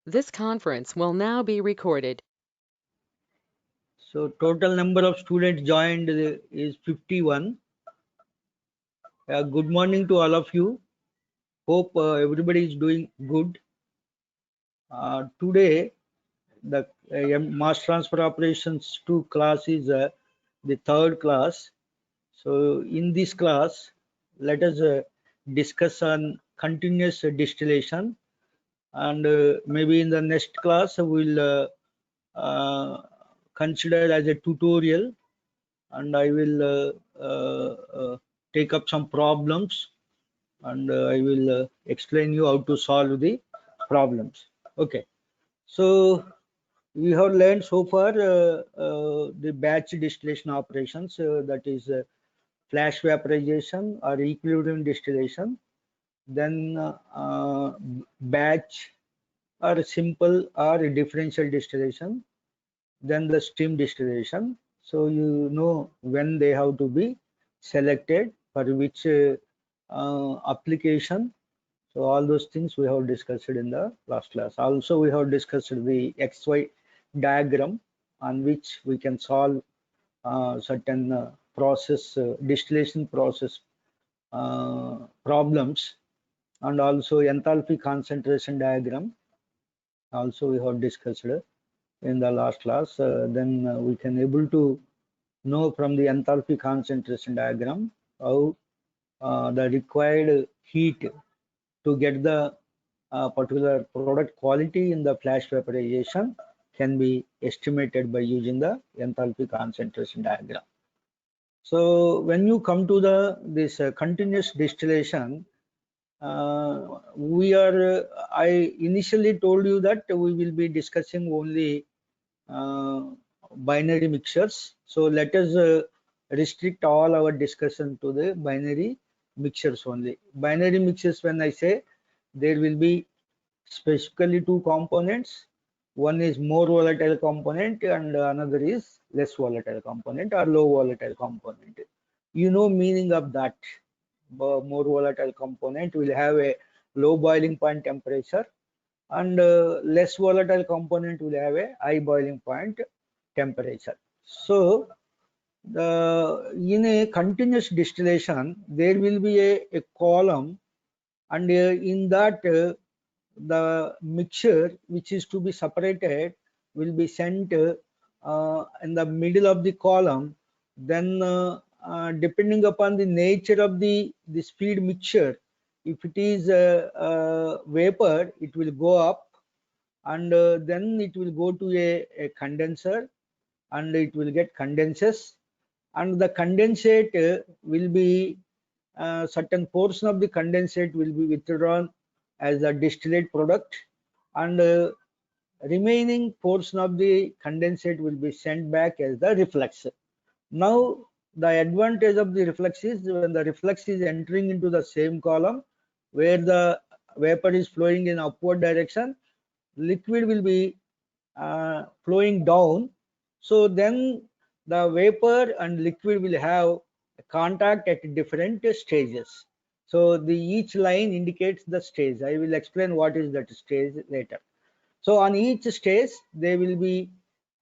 This conference will now be recorded. So total number of students joined is 51. Good morning to all of you. Hope everybody is doing good. Today, the mass transfer operations 2 class is the third class. So in this class, let us discuss on continuous distillation, and maybe in the next class we'll consider as a tutorial, and I will take up some problems, and I will explain you how to solve the problems. Okay, so we have learned so far the batch distillation operations, that is flash vaporization or equilibrium distillation, then batch or simple or differential distillation, then the steam distillation. So you know when they have to be selected for which application. So all those things we have discussed in the last class. Also we have discussed the XY diagram on which we can solve certain distillation process problems, and also enthalpy concentration diagram also we have discussed in the last class. Then we can able to know from the enthalpy concentration diagram how the required heat to get the particular product quality in the flash vaporization can be estimated by using the enthalpy concentration diagram. So when you come to this continuous distillation, I initially told you that we will be discussing only binary mixtures. So let us restrict all our discussion to the binary mixtures only. Binary mixtures, when I say, there will be specifically two components. One is more volatile component and another is less volatile component or low volatile component. You know meaning of that. More volatile component will have a low boiling point temperature, and less volatile component will have a high boiling point temperature. So in a continuous distillation, there will be a column, and in that the mixture which is to be separated will be sent in the middle of the column. Then depending upon the nature of the speed mixture, if it is vapor, it will go up, and then it will go to a condenser, and it will get condenses, and the condensate will be certain portion of the condensate will be withdrawn as a distillate product, and remaining portion of the condensate will be sent back as the reflux. Now the advantage of the reflux is when the reflux is entering into the same column where the vapor is flowing in upward direction, liquid will be flowing down. So then the vapor and liquid will have contact at different stages. So the each line indicates the stage. I will explain what is that stage later. So on each stage they will be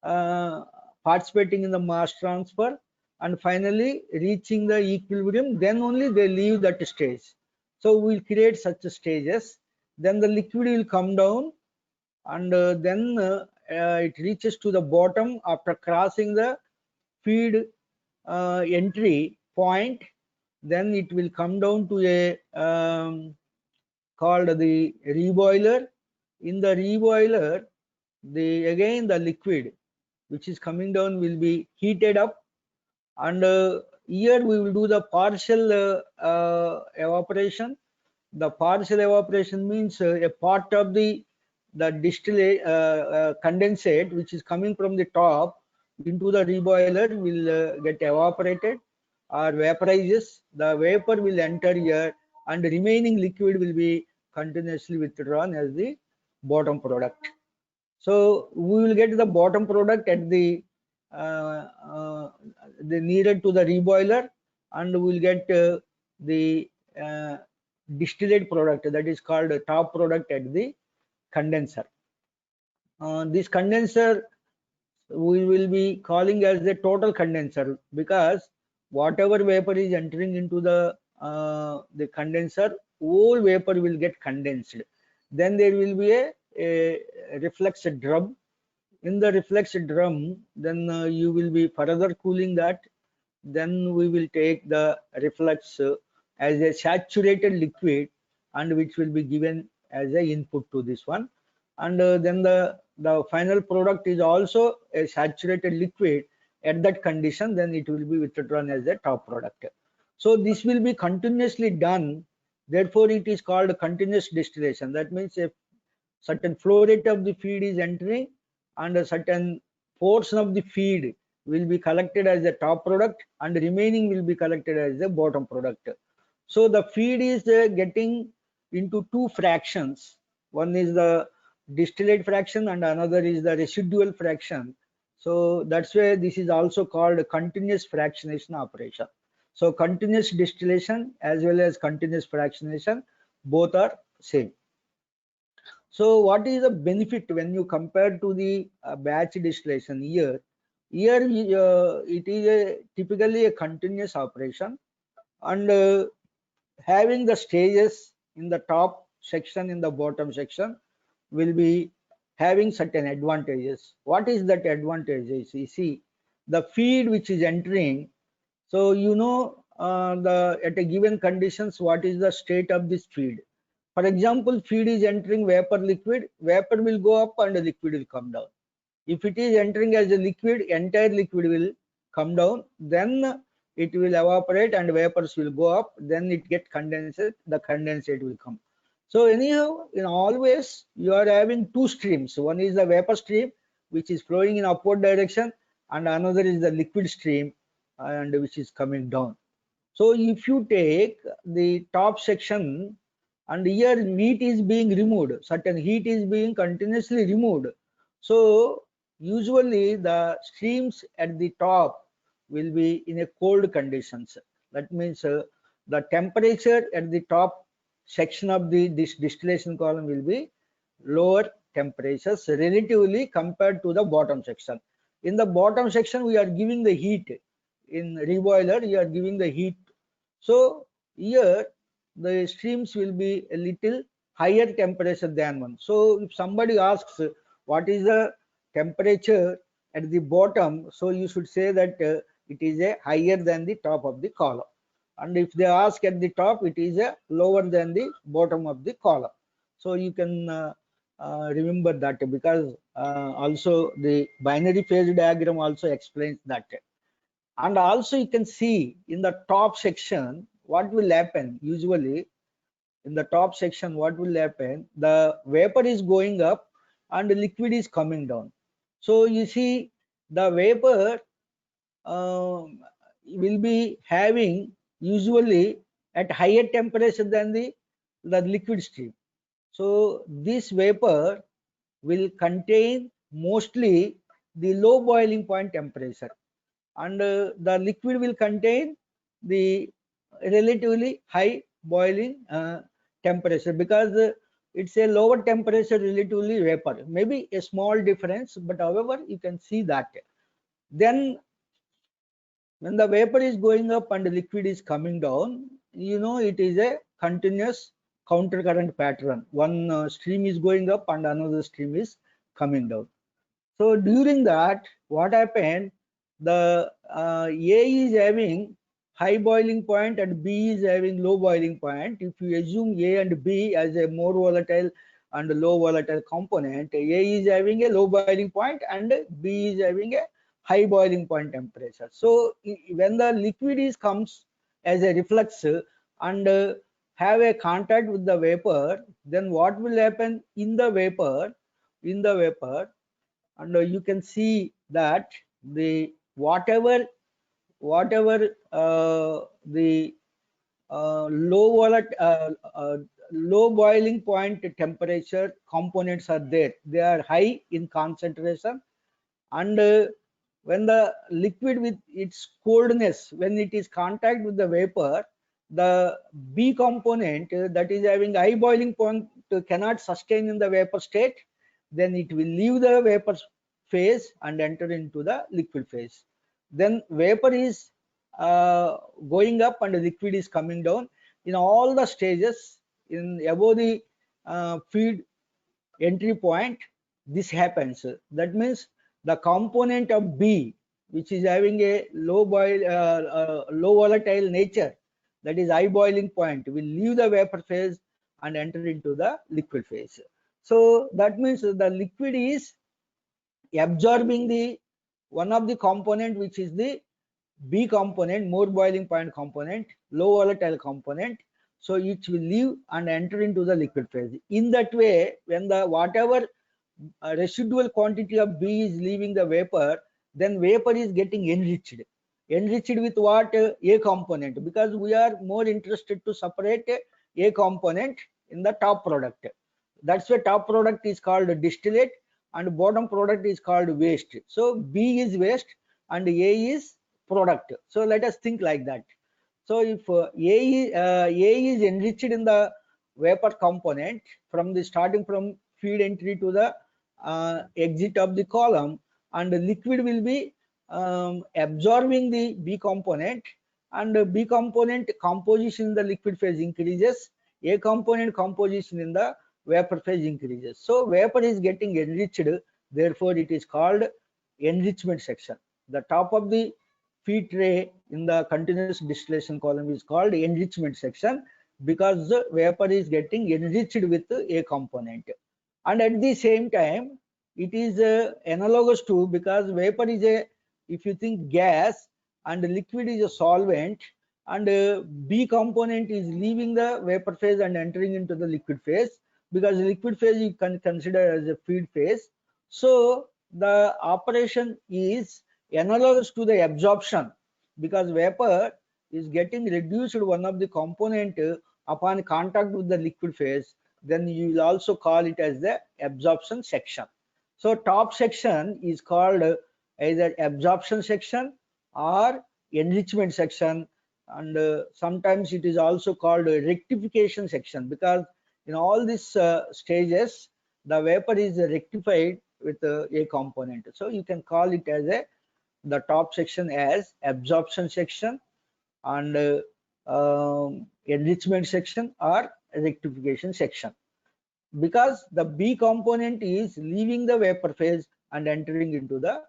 uh, participating in the mass transfer, and finally reaching the equilibrium, then only they leave that stage. So we'll create such stages. Then the liquid will come down, and then it reaches to the bottom after crossing the feed entry point. Then it will come down to a called the reboiler. In the reboiler, the again the liquid which is coming down will be heated up, and here we will do the partial evaporation. The partial evaporation means a part of the distillate condensate which is coming from the top into the reboiler will get evaporated or vaporizes. The vapor will enter here, and the remaining liquid will be continuously withdrawn as the bottom product. So we will get the bottom product at uh, uh, the needed to the reboiler, and we will get the uh, distillate product, that is called top product at the condenser. this condenser we will be calling as the total condenser, because whatever vapor is entering into the condenser, whole vapor will get condensed. Then there will be a reflex drum. In the reflex drum, then you will be further cooling that. Then we will take the reflex as a saturated liquid, and which will be given as a input to this one. And then the final product is also a saturated liquid. At that condition, then it will be withdrawn as a top product. So this will be continuously done. Therefore, it is called continuous distillation. That means a certain flow rate of the feed is entering, and a certain portion of the feed will be collected as the top product, and remaining will be collected as the bottom product. So the feed is getting into two fractions. One is the distillate fraction and another is the residual fraction. So that's why this is also called a continuous fractionation operation. So continuous distillation as well as continuous fractionation, both are same. So what is the benefit when you compare to the batch distillation? Here it is typically a continuous operation, and having the stages in the top section, in the bottom section, will be having certain advantages. What is that advantages? You see, the feed which is entering, so you know at a given conditions what is the state of this feed. For example, feed is entering vapor liquid, vapor will go up and the liquid will come down. If it is entering as a liquid, entire liquid will come down, then it will evaporate and vapors will go up, then it get condensed, the condensate will come. So anyhow, in always you are having two streams. One is the vapor stream, which is flowing in upward direction, and another is the liquid stream, and which is coming down. So if you take the top section, and here heat is being removed, certain heat is being continuously removed. So usually the streams at the top will be in a cold conditions. That means the temperature at the top section of this distillation column will be lower temperatures relatively compared to the bottom section. In the bottom section, we are giving the heat. In reboiler, you are giving the heat. So here the streams will be a little higher temperature than one. So if somebody asks what is the temperature at the bottom, so you should say that it is a higher than the top of the column. And if they ask at the top, it is a lower than the bottom of the column. So you can remember that, because also the binary phase diagram also explains that. And also you can see in the top section what will happen. Usually in the top section what will happen, the vapor is going up and the liquid is coming down. So you see the vapor will be having usually at higher temperature than the liquid stream. So this vapor will contain mostly the low boiling point temperature, and the liquid will contain the relatively high boiling temperature, because it's a lower temperature relatively vapor, maybe a small difference, but however you can see that. Then when the vapor is going up and the liquid is coming down, you know it is a continuous counter current pattern. One stream is going up and another stream is coming down. So during that, what happened, the A is having high boiling point and B is having low boiling point. If you assume A and B as a more volatile and low volatile component, A is having a low boiling point and B is having a high boiling point temperature. So when the liquid is comes as a reflux and have a contact with the vapor, then what will happen in the vapor? And you can see that the whatever the low boiling point temperature components are there, they are high in concentration, and when the liquid with its coldness, when it is contact with the vapor, the B component that is having high boiling point cannot sustain in the vapor state, then it will leave the vapor phase and enter into the liquid phase. Then vapor is going up and the liquid is coming down in all the stages. In above the feed entry point, this happens. That means the component of B, which is having a low low volatile nature, that is high boiling point, will leave the vapor phase and enter into the liquid phase. So that means the liquid is absorbing the one of the component, which is the B component, more boiling point component, low volatile component. So it will leave and enter into the liquid phase. In that way, when the whatever residual quantity of B is leaving the vapor, then vapor is getting enriched. Enriched with what? A component, because we are more interested to separate A component in the top product. That's why top product is called distillate and bottom product is called waste. So B is waste and A is product. So let us think like that. So if A is enriched in the vapor component from the starting from feed entry to the exit of the column, and the liquid will be absorbing the B component, and the B component composition in the liquid phase increases, A component composition in the vapor phase increases. So vapor is getting enriched, therefore it is called enrichment section. The top of the feed tray in the continuous distillation column is called enrichment section, because the vapor is getting enriched with A component. And at the same time, it is analogous to, because vapor is a, if you think gas, and liquid is a solvent, and B component is leaving the vapor phase and entering into the liquid phase, because the liquid phase you can consider as a feed phase. So the operation is analogous to the absorption, because vapor is getting reduced one of the component upon contact with the liquid phase, then you will also call it as the absorption section. So top section is called either absorption section or enrichment section, and sometimes it is also called rectification section, because in all these stages the vapor is rectified with A component. So you can call it as the top section as absorption section, and enrichment section or rectification section, because the B component is leaving the vapor phase and entering into the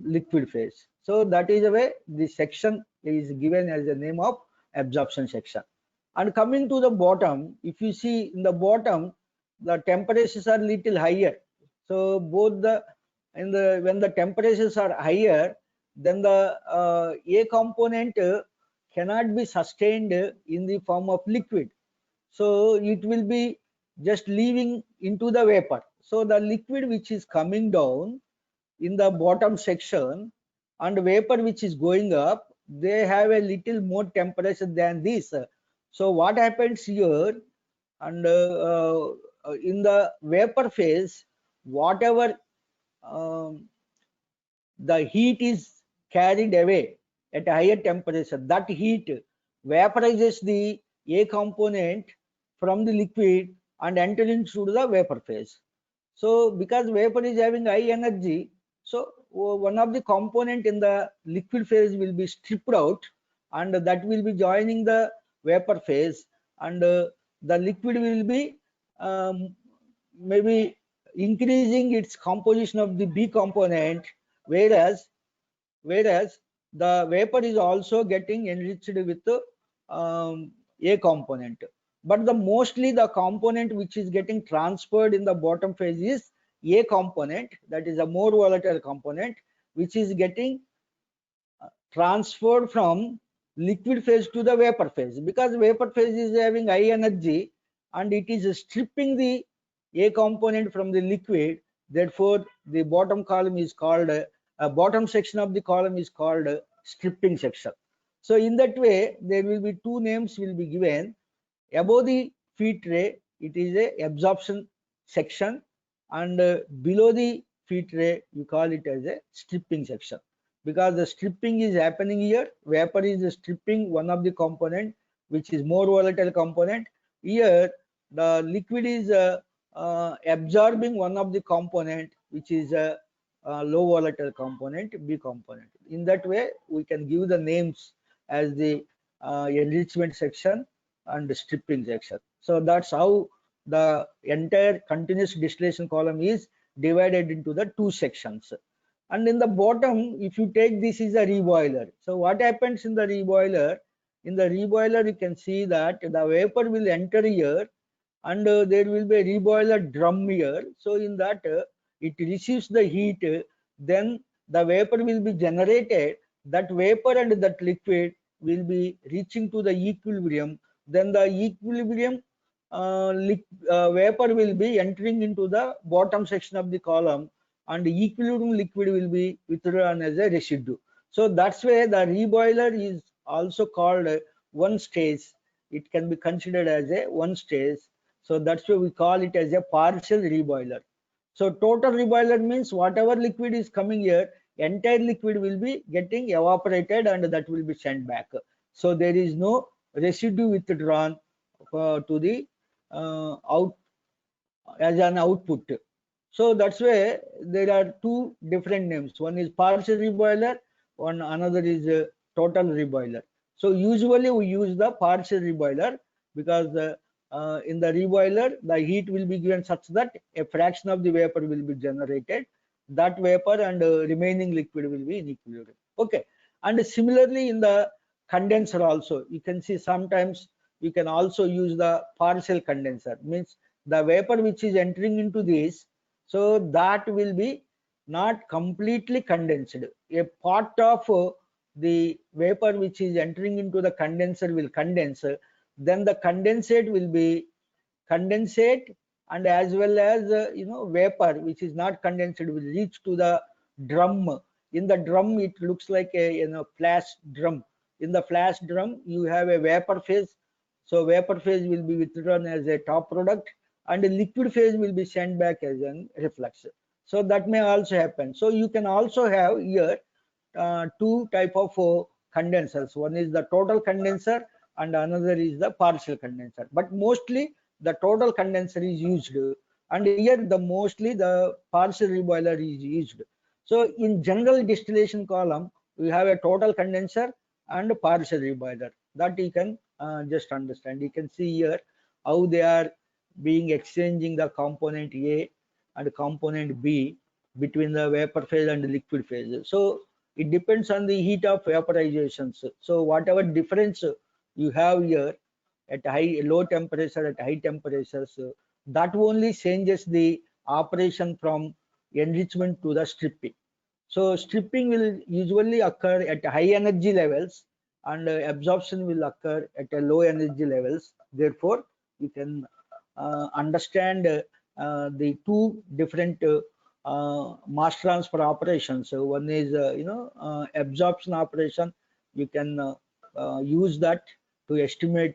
liquid phase. So that is the way this section is given as the name of absorption section. And coming to the bottom, if you see in the bottom, the temperatures are little higher. So both the when the temperatures are higher, then the A component cannot be sustained in the form of liquid. So it will be just leaving into the vapor. So the liquid which is coming down in the bottom section and vapor which is going up, they have a little more temperature than this. So what happens here, and in the vapor phase, whatever the heat is carried away at a higher temperature, that heat vaporizes the A component from the liquid and enter into the vapor phase. So because vapor is having high energy, so one of the component in the liquid phase will be stripped out, and that will be joining the vapor phase, and the liquid will be maybe increasing its composition of the B component, whereas the vapor is also getting enriched with A component. But the mostly the component which is getting transferred in the bottom phase is A component, that is a more volatile component, which is getting transferred from liquid phase to the vapor phase, because vapor phase is having high energy and it is stripping the A component from the liquid. Therefore the bottom column is called bottom section of the column is called stripping section. So in that way there will be two names will be given. Above the feed tray it is a absorption section, and below the feed tray you call it as a stripping section, because the stripping is happening here. Vapor is stripping one of the component which is more volatile component. Here the liquid is absorbing one of the component, which is a low volatile component, B component. In that way, we can give the names as the enrichment section and stripping section. So that's how the entire continuous distillation column is divided into the two sections. And in the bottom, if you take this is a reboiler. So what happens in the reboiler? In the reboiler, you can see that the vapor will enter here, and there will be a reboiler drum here. So in that, it receives the heat, then the vapor will be generated. That vapor and that liquid will be reaching to the equilibrium. Then the equilibrium vapor will be entering into the bottom section of the column, and the equilibrium liquid will be withdrawn as a residue. So that's why the reboiler is also called one stage. It can be considered as a one stage. So that's why we call it as a partial reboiler. So total reboiler means whatever liquid is coming here, entire liquid will be getting evaporated and that will be sent back. So there is no residue withdrawn to the out as an output. So that's why there are two different names. One is partial reboiler, one another is total reboiler. So usually we use the partial reboiler because in the reboiler the heat will be given such that a fraction of the vapor will be generated. That vapor and remaining liquid will be in equilibrium. Okay. And similarly in the condenser also, you can see sometimes you can also use the partial condenser, means the vapor which is entering into this, so that will be not completely condensed. A part of the vapor which is entering into the condenser will condense, then the condensate will be condensate, and as well as vapor which is not condensed will reach to the drum. In the drum it looks like a flash drum. In the flash drum you have a vapor phase, so vapor phase will be withdrawn as a top product, and the liquid phase will be sent back as an reflux. So that may also happen. So you can also have here two type of condensers. One is the total condenser and another is the partial condenser. But mostly the total condenser is used, and here the mostly the partial reboiler is used. So in general distillation column, we have a total condenser and a partial reboiler. That you can just understand. You can see here how they are being exchanging the component A and component B between the vapor phase and the liquid phase. So it depends on the heat of vaporizations. So whatever difference you have here at low temperature, at high temperatures, that only changes the operation from enrichment to the stripping. So stripping will usually occur at high energy levels, and absorption will occur at a low energy levels. Therefore, you can understand the two different mass transfer operations. So one is absorption operation. You can use that to estimate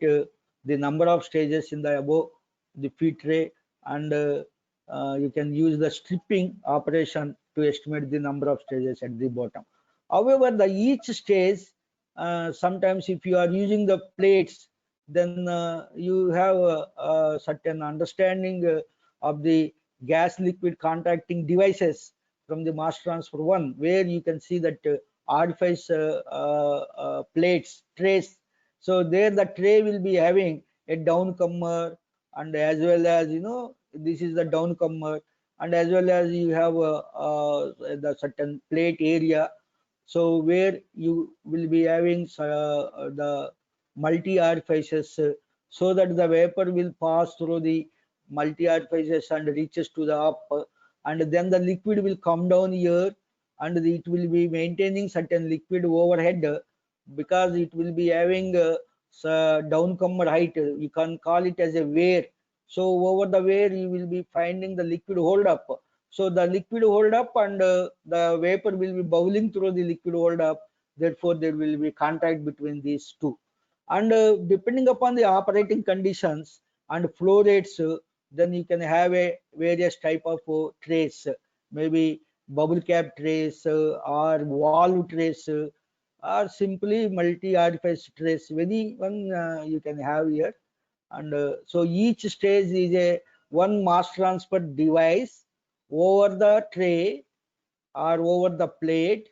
the number of stages in the above the feed tray, and you can use the stripping operation to estimate the number of stages at the bottom. However, the each stage, sometimes if you are using the plates, then you have a certain understanding of the gas liquid contacting devices from the mass transfer one, where you can see that artifice plates, trays. So there the tray will be having a downcomer, and as well as this is the downcomer, and as well as you have the certain plate area. So where you will be having the multi orifices, so that the vapor will pass through the multi orifices and reaches to the up, and then the liquid will come down here, and it will be maintaining certain liquid overhead, because it will be having downcomer height. You can call it as a weir. So over the weir you will be finding the liquid hold up. So the liquid hold up and the vapor will be bubbling through the liquid hold up. Therefore, there will be contact between these two. And depending upon the operating conditions and flow rates, then you can have a various type of trays, maybe bubble cap trays or valve trays, or simply multi orifice trays. Any one you can have here. And so each stage is a one mass transfer device over the tray or over the plate.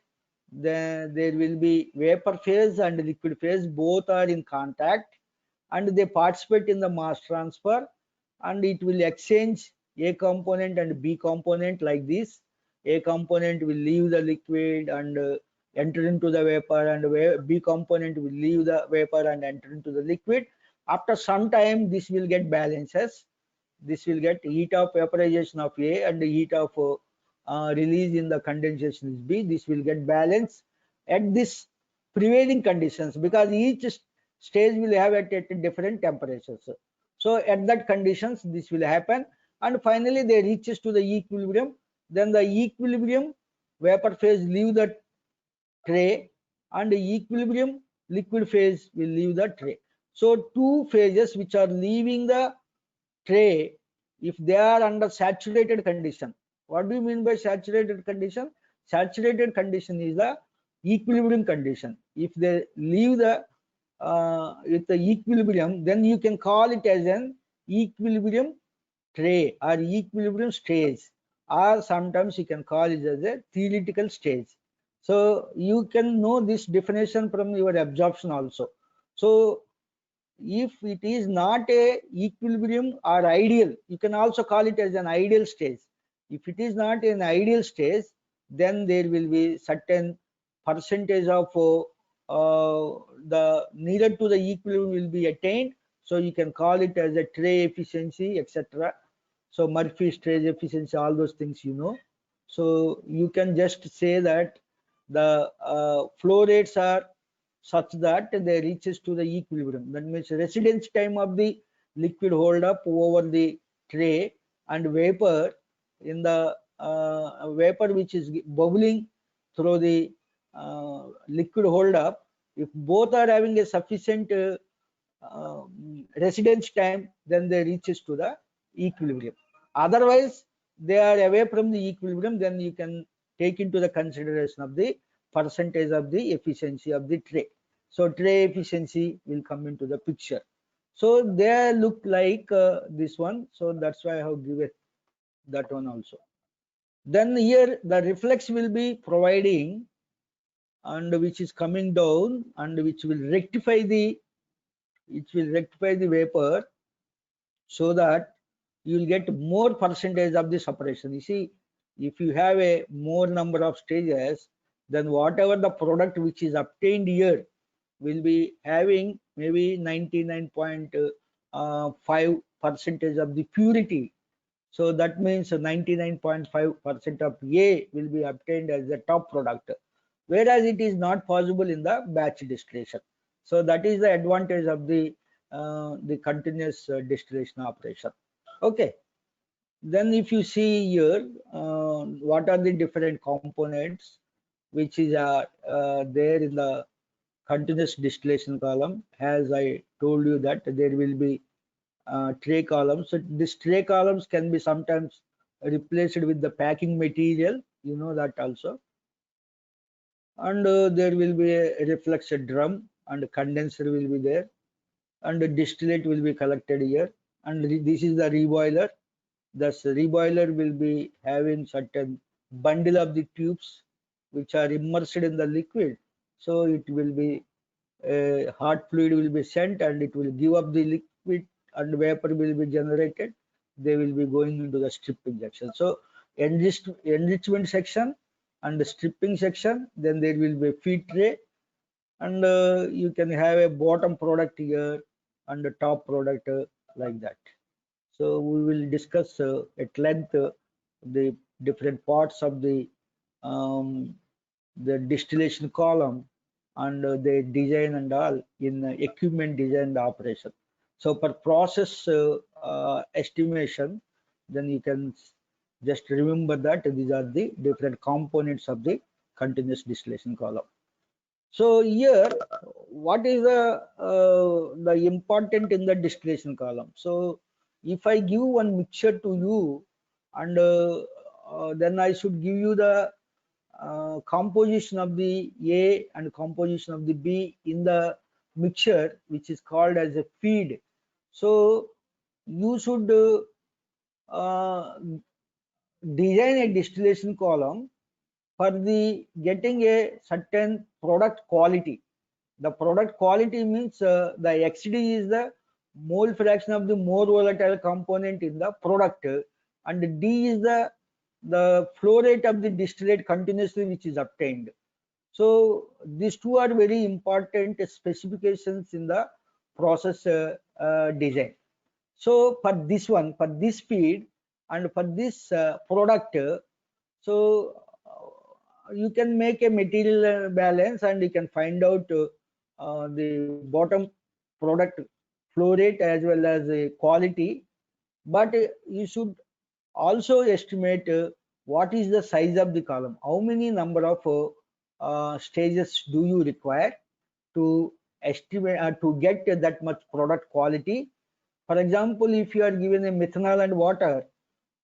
Then there will be vapor phase and liquid phase, both are in contact, and they participate in the mass transfer, and it will exchange A component and B component like this. A component will leave the liquid and enter into the vapor, and B component will leave the vapor and enter into the liquid. After some time, this will get balances. This will get heat of vaporization of A and heat of release in the condensation is B. This will get balanced at this prevailing conditions, because each stage will have at different temperatures. So at that conditions this will happen, and finally they reaches to the equilibrium. Then the equilibrium vapor phase leave the tray, and the equilibrium liquid phase will leave the tray. So two phases which are leaving the tray, if they are under saturated condition. What do you mean by saturated condition? Saturated condition is the equilibrium condition. If they leave the with the equilibrium, then you can call it as an equilibrium tray or equilibrium stage, or sometimes you can call it as a theoretical stage. So you can know this definition from your absorption also. So if it is not a equilibrium or ideal, you can also call it as an ideal stage. If it is not an ideal stage, then there will be certain percentage of the needed to the equilibrium will be attained. So you can call it as a tray efficiency, etc. So Murphy's tray efficiency, all those things you know. So you can just say that the flow rates are such that they reaches to the equilibrium. That means residence time of the liquid hold up over the tray and vapor in the vapor which is bubbling through the liquid hold up. If both are having a sufficient residence time, then they reaches to the equilibrium. Otherwise, they are away from the equilibrium, then you can take into the consideration of the percentage of the efficiency of the tray. So tray efficiency will come into the picture. So they look like this one. So that's why I have given that one also. Then here the reflex will be providing, and which is coming down, and which will rectify the vapor, so that you will get more percentage of the separation. You see, if you have a more number of stages, then whatever the product which is obtained here will be having maybe 99.5 percentage of the purity. So that means 99.5% of A will be obtained as the top product, whereas it is not possible in the batch distillation. So that is the advantage of the continuous distillation operation. Okay. Then if you see here, what are the different components which is there in the continuous distillation column. As I told you that there will be tray columns. So these tray columns can be sometimes replaced with the packing material, you know that also. And there will be a reflex drum, and a condenser will be there, and the distillate will be collected here, and this is the reboiler. Thus reboiler will be having certain bundle of the tubes which are immersed in the liquid. So it will be hot fluid will be sent, and it will give up the liquid, and vapor will be generated. They will be going into the strip injection. So enrichment section and the stripping section, then there will be a feed tray, and you can have a bottom product here and the top product like that. So we will discuss at length the different parts of the distillation column and the design and all in equipment design and operation. So for process estimation, then you can just remember that these are the different components of the continuous distillation column. So here, what is the important in the distillation column? So if I give one mixture to you, and then I should give you the composition of the A and composition of the B in the mixture, which is called as a feed. So you should design a distillation column for the getting a certain product quality. The product quality means the XD is the mole fraction of the more volatile component in the product, and D is the flow rate of the distillate continuously which is obtained. So these two are very important specifications in the process design. So for this one, for this feed and for this product, so you can make a material balance and you can find out the bottom product flow rate as well as the quality. But you should also estimate what is the size of the column, how many number of stages do you require to estimate to get that much product quality. For example, if you are given a methanol and water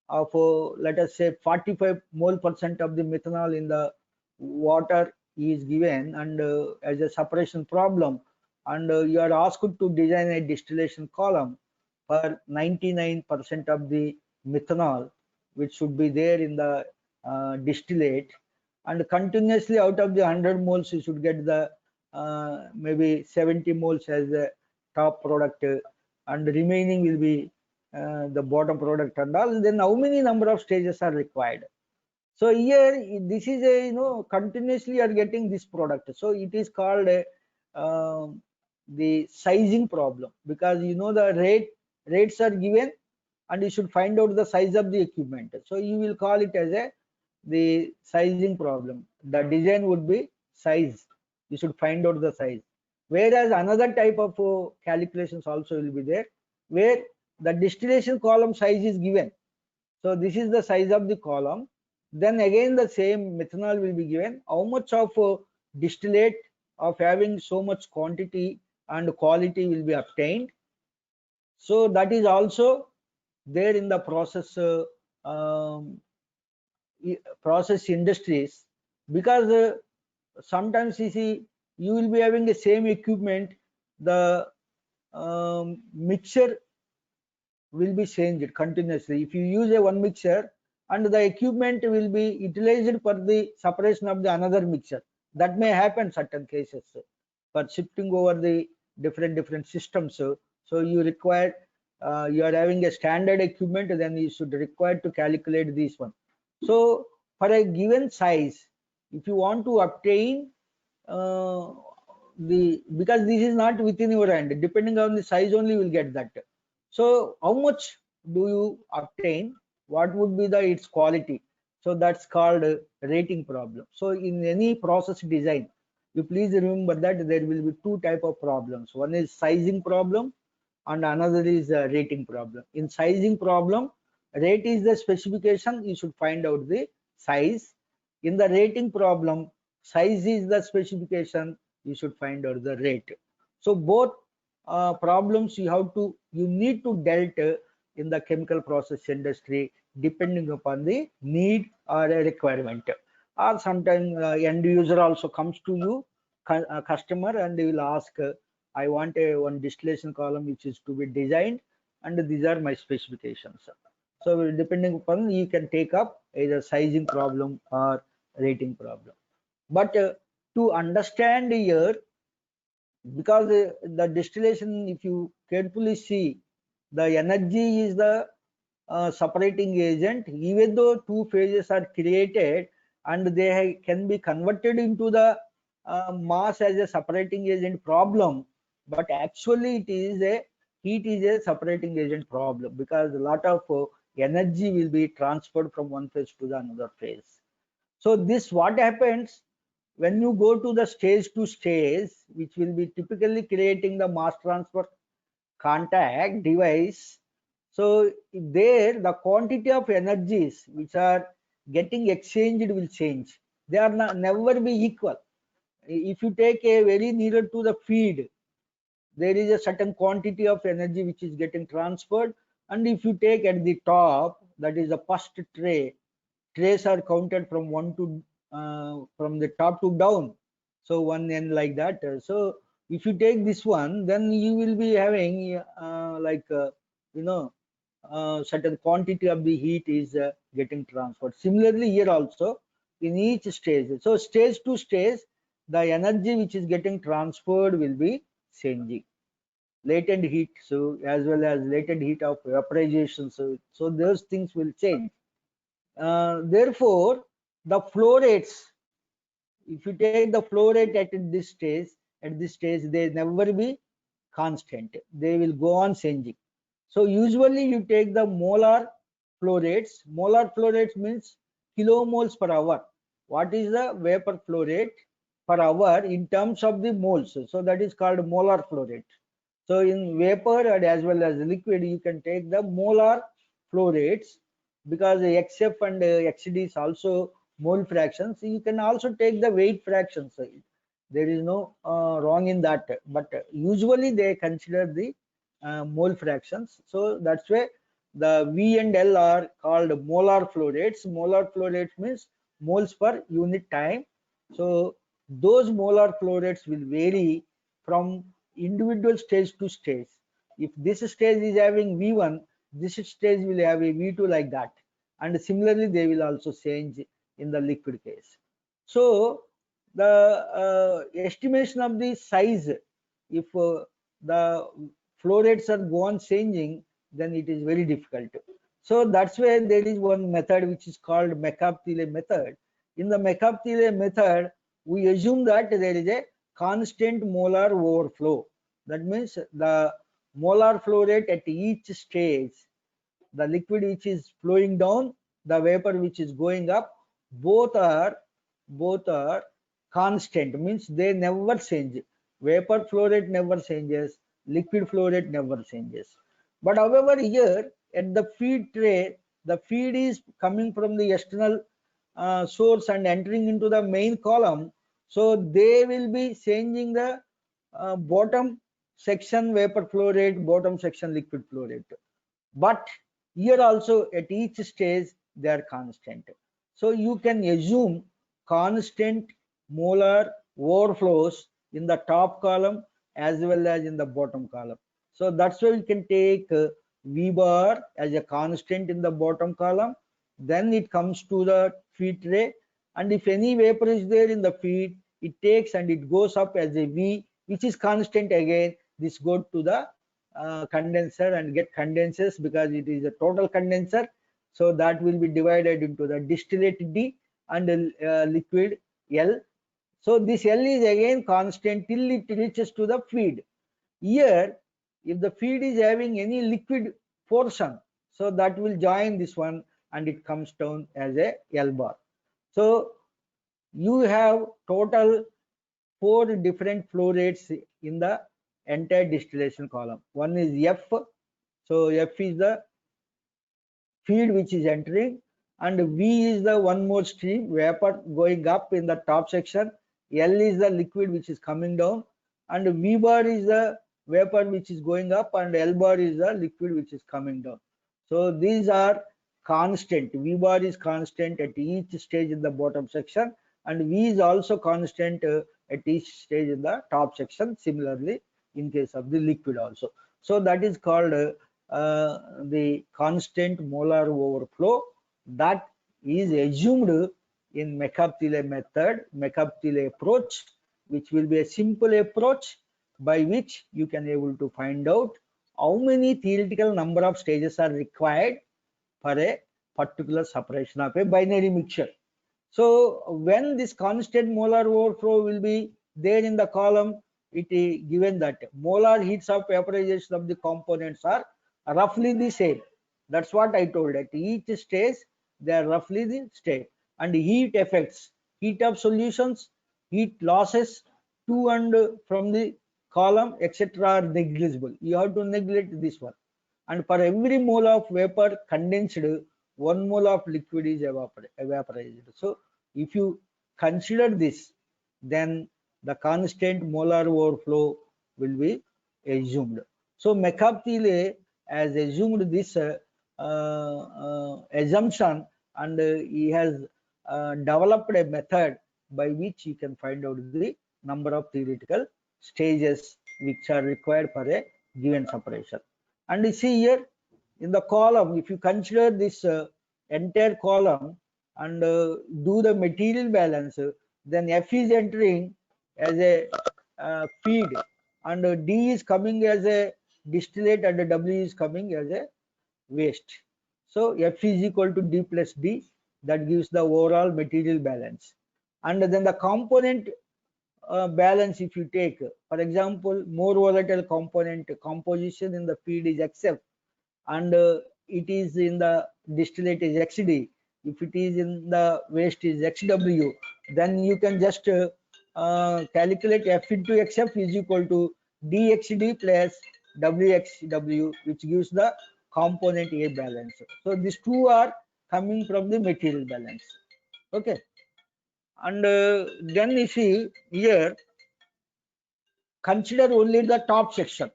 of let us say 45 mole percent of the methanol in the water is given, and as a separation problem, and you are asked to design a distillation column for 99% of the methanol which should be there in the distillate, and continuously out of the 100 moles you should get the maybe 70 moles as the top product, and the remaining will be the bottom product and all. Then how many number of stages are required? So here this is a continuously you are getting this product, so it is called a the sizing problem, because the rates are given and you should find out the size of the equipment, so you will call it as a the sizing problem. The design would be size, you should find out the size. Whereas another type of calculations also will be there, where the distillation column size is given, so this is the size of the column. Then again the same methanol will be given, how much of distillate of having so much quantity and quality will be obtained. So that is also there in the um, process industries, because sometimes you see you will be having the same equipment, the mixture will be changed continuously. If you use a one mixer and the equipment will be utilized for the separation of the another mixture, that may happen certain cases for shifting over the different systems. So you require you are having a standard equipment, then you should require to calculate this one. So for a given size, if you want to obtain because this is not within your hand, depending on the size only you will get that. So how much do you obtain, what would be the its quality? So that's called rating problem. So in any process design, you please remember that there will be two type of problems. One is sizing problem and another is a rating problem. In sizing problem, rate is the specification, you should find out the size. In the rating problem, size is the specification, you should find out the rate. So both problems you need to dealt in the chemical process industry, depending upon the need or a requirement. Or sometimes end user also comes to you, customer, and they will ask, I want a one distillation column which is to be designed, and these are my specifications. So depending upon, you can take up either sizing problem or rating problem. But to understand here, because the distillation, if you carefully see, the energy is the separating agent, even though two phases are created and they can be converted into the mass as a separating agent problem, but actually it is a heat is a separating agent problem, because a lot of energy will be transferred from one phase to the another phase. So this what happens when you go to the stage to stage, which will be typically creating the mass transfer contact device. So there the quantity of energies which are getting exchanged will change. They are not, never be equal. If you take a very nearer to the feed, there is a certain quantity of energy which is getting transferred, and if you take at the top, that is the first tray, trays are counted from one to from the top to down, so one end like that. So if you take this one, then you will be having like you know certain quantity of the heat is getting transferred. Similarly here also in each stage, so stage to stage the energy which is getting transferred will be changing. Latent heat, so as well as latent heat of vaporization, so those things will change. Therefore the flow rates, if you take the flow rate at this stage they never be constant, they will go on changing. So usually you take the molar flow rates. Molar flow rates means kilomoles per hour. What is the vapor flow rate per hour in terms of the moles? So that is called molar flow rate. So in vapor and as well as liquid you can take the molar flow rates, because the XF and XD is also mole fractions. You can also take the weight fractions. There is no wrong in that, but usually they consider the mole fractions. So that's why the V and L are called molar flow rates. Molar flow rates means moles per unit time. So those molar flow rates will vary from individual stage to stage. If this stage is having V1, this stage will have a V2, like that. And similarly, they will also change in the liquid case. So the estimation of the size, if the flow rates are go on changing, then it is very difficult. So that's why there is one method which is called McCarthy method. In the McCarthy method, we assume that there is a constant molar overflow. That means the molar flow rate at each stage, the liquid which is flowing down, the vapor which is going up, both are constant, means they never change. Vapor flow rate never changes, liquid flow rate never changes. But however here at the feed tray, the feed is coming from the external source and entering into the main column, so they will be changing the bottom section vapor flow rate, bottom section liquid flow rate. But here also at each stage they are constant. So you can assume constant molar overflows in the top column as well as in the bottom column. So that's why you can take V bar as a constant in the bottom column. Then it comes to the feed tray, and if any vapor is there in the feed, it takes and it goes up as a V, which is constant again. This goes to the condenser and get condenses, because it is a total condenser. So that will be divided into the distillate D and liquid L. So this L is again constant till it reaches to the feed. Here, if the feed is having any liquid portion, so that will join this one and it comes down as a L bar. So you have total 4 different flow rates in the entire distillation column. One is F. So F is the feed which is entering, and V is the one more stream vapor going up in the top section. L is the liquid which is coming down, and V bar is the vapor which is going up, and L bar is the liquid which is coming down. So these are constant. V bar is constant at each stage in the bottom section, and V is also constant at each stage in the top section. Similarly in case of the liquid also. So that is called the constant molar overflow, that is assumed in McCarthy method, McCarthy approach, which will be a simple approach by which you can able to find out how many theoretical number of stages are required for a particular separation of a binary mixture. So when this constant molar overflow will be there in the column, it is given that molar heats of vaporization of the components are roughly the same. That's what I told. At each stage they are roughly the same, and heat effects, heat of solutions, heat losses to and from the column, etc. are negligible. You have to neglect this one. And for every mole of vapor condensed, 1 mole of liquid is evaporated. So if you consider this, then the constant molar overflow will be assumed. So McCarthy has assumed this assumption, and he has developed a method by which you can find out the number of theoretical stages which are required for a given separation. And you see here, in the column, if you consider this entire column and do the material balance, then F is entering as a feed, and D is coming as a distillate, and W is coming as a waste. So F is equal to D plus D, that gives the overall material balance. And then the component balance, if you take, for example, more volatile component composition in the feed is XF, and it is in the distillate is XD. If it is in the waste is XW, then you can just calculate F into XF is equal to DXD plus WXW, which gives the component A balance. So these two are coming from the material balance. Okay, and then you see here, consider only the top section.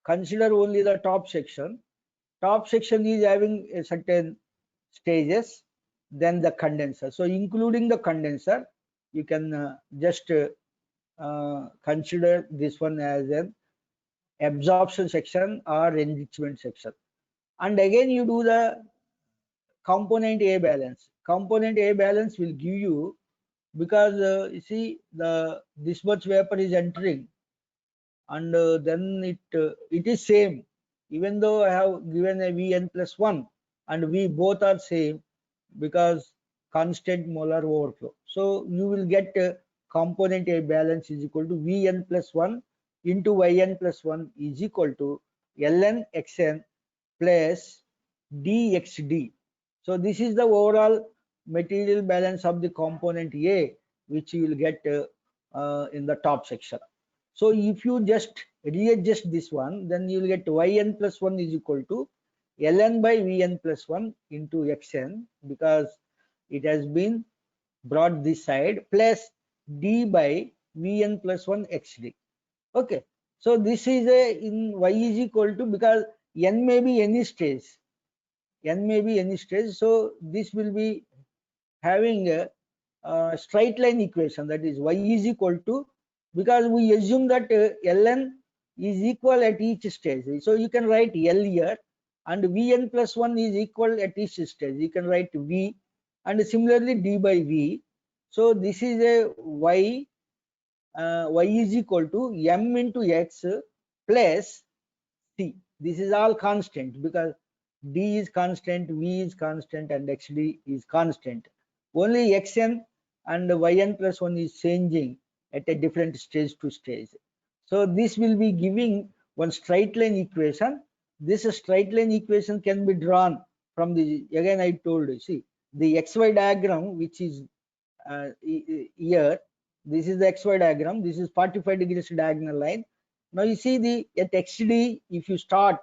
Consider only the top section. Top section is having a certain stages, then the condenser. So including the condenser, you can just consider this one as an absorption section or enrichment section. And again you do the component A balance. Component A balance will give you, because you see this much vapor is entering, and then it is same, even though I have given a Vn plus 1 and we both are same, because constant molar overflow. So you will get component A balance is equal to Vn plus 1 into Yn plus 1 is equal to Ln Xn plus dxd. So this is the overall material balance of the component A, which you will get in the top section. So if you just readjust this one, then you will get Yn plus 1 is equal to Ln by Vn plus 1 into Xn, because it has been brought this side, plus d by Vn plus 1 xd. Okay, so this is a in y is equal to, because n may be any stage, so this will be having a straight line equation, that is y is equal to, because we assume that Ln is equal at each stage, so you can write L here, and Vn plus 1 is equal at each stage, you can write V, and similarly d by V. So this is a y is equal to m into x plus c. This is all constant, because d is constant, V is constant, and xd is constant. Only xn and yn plus 1 is changing at a different stage to stage. So this will be giving one straight line equation. This straight line equation can be drawn from the, again I told you, see the xy diagram, which is here, this is the xy diagram, this is 45 degrees diagonal line. Now you see the at xd, if you start,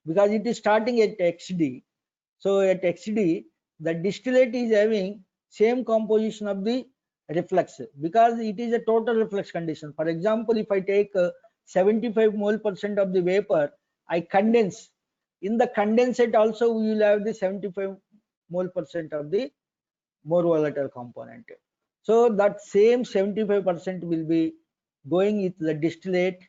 because it is starting at xd, so at xd the distillate is having same composition of the reflux, because it is a total reflux condition. For example, if I take 75 mole% of the vapor, I condense, in the condensate also we will have the 75 mole% of the more volatile component. So that same 75% will be going with the distillate,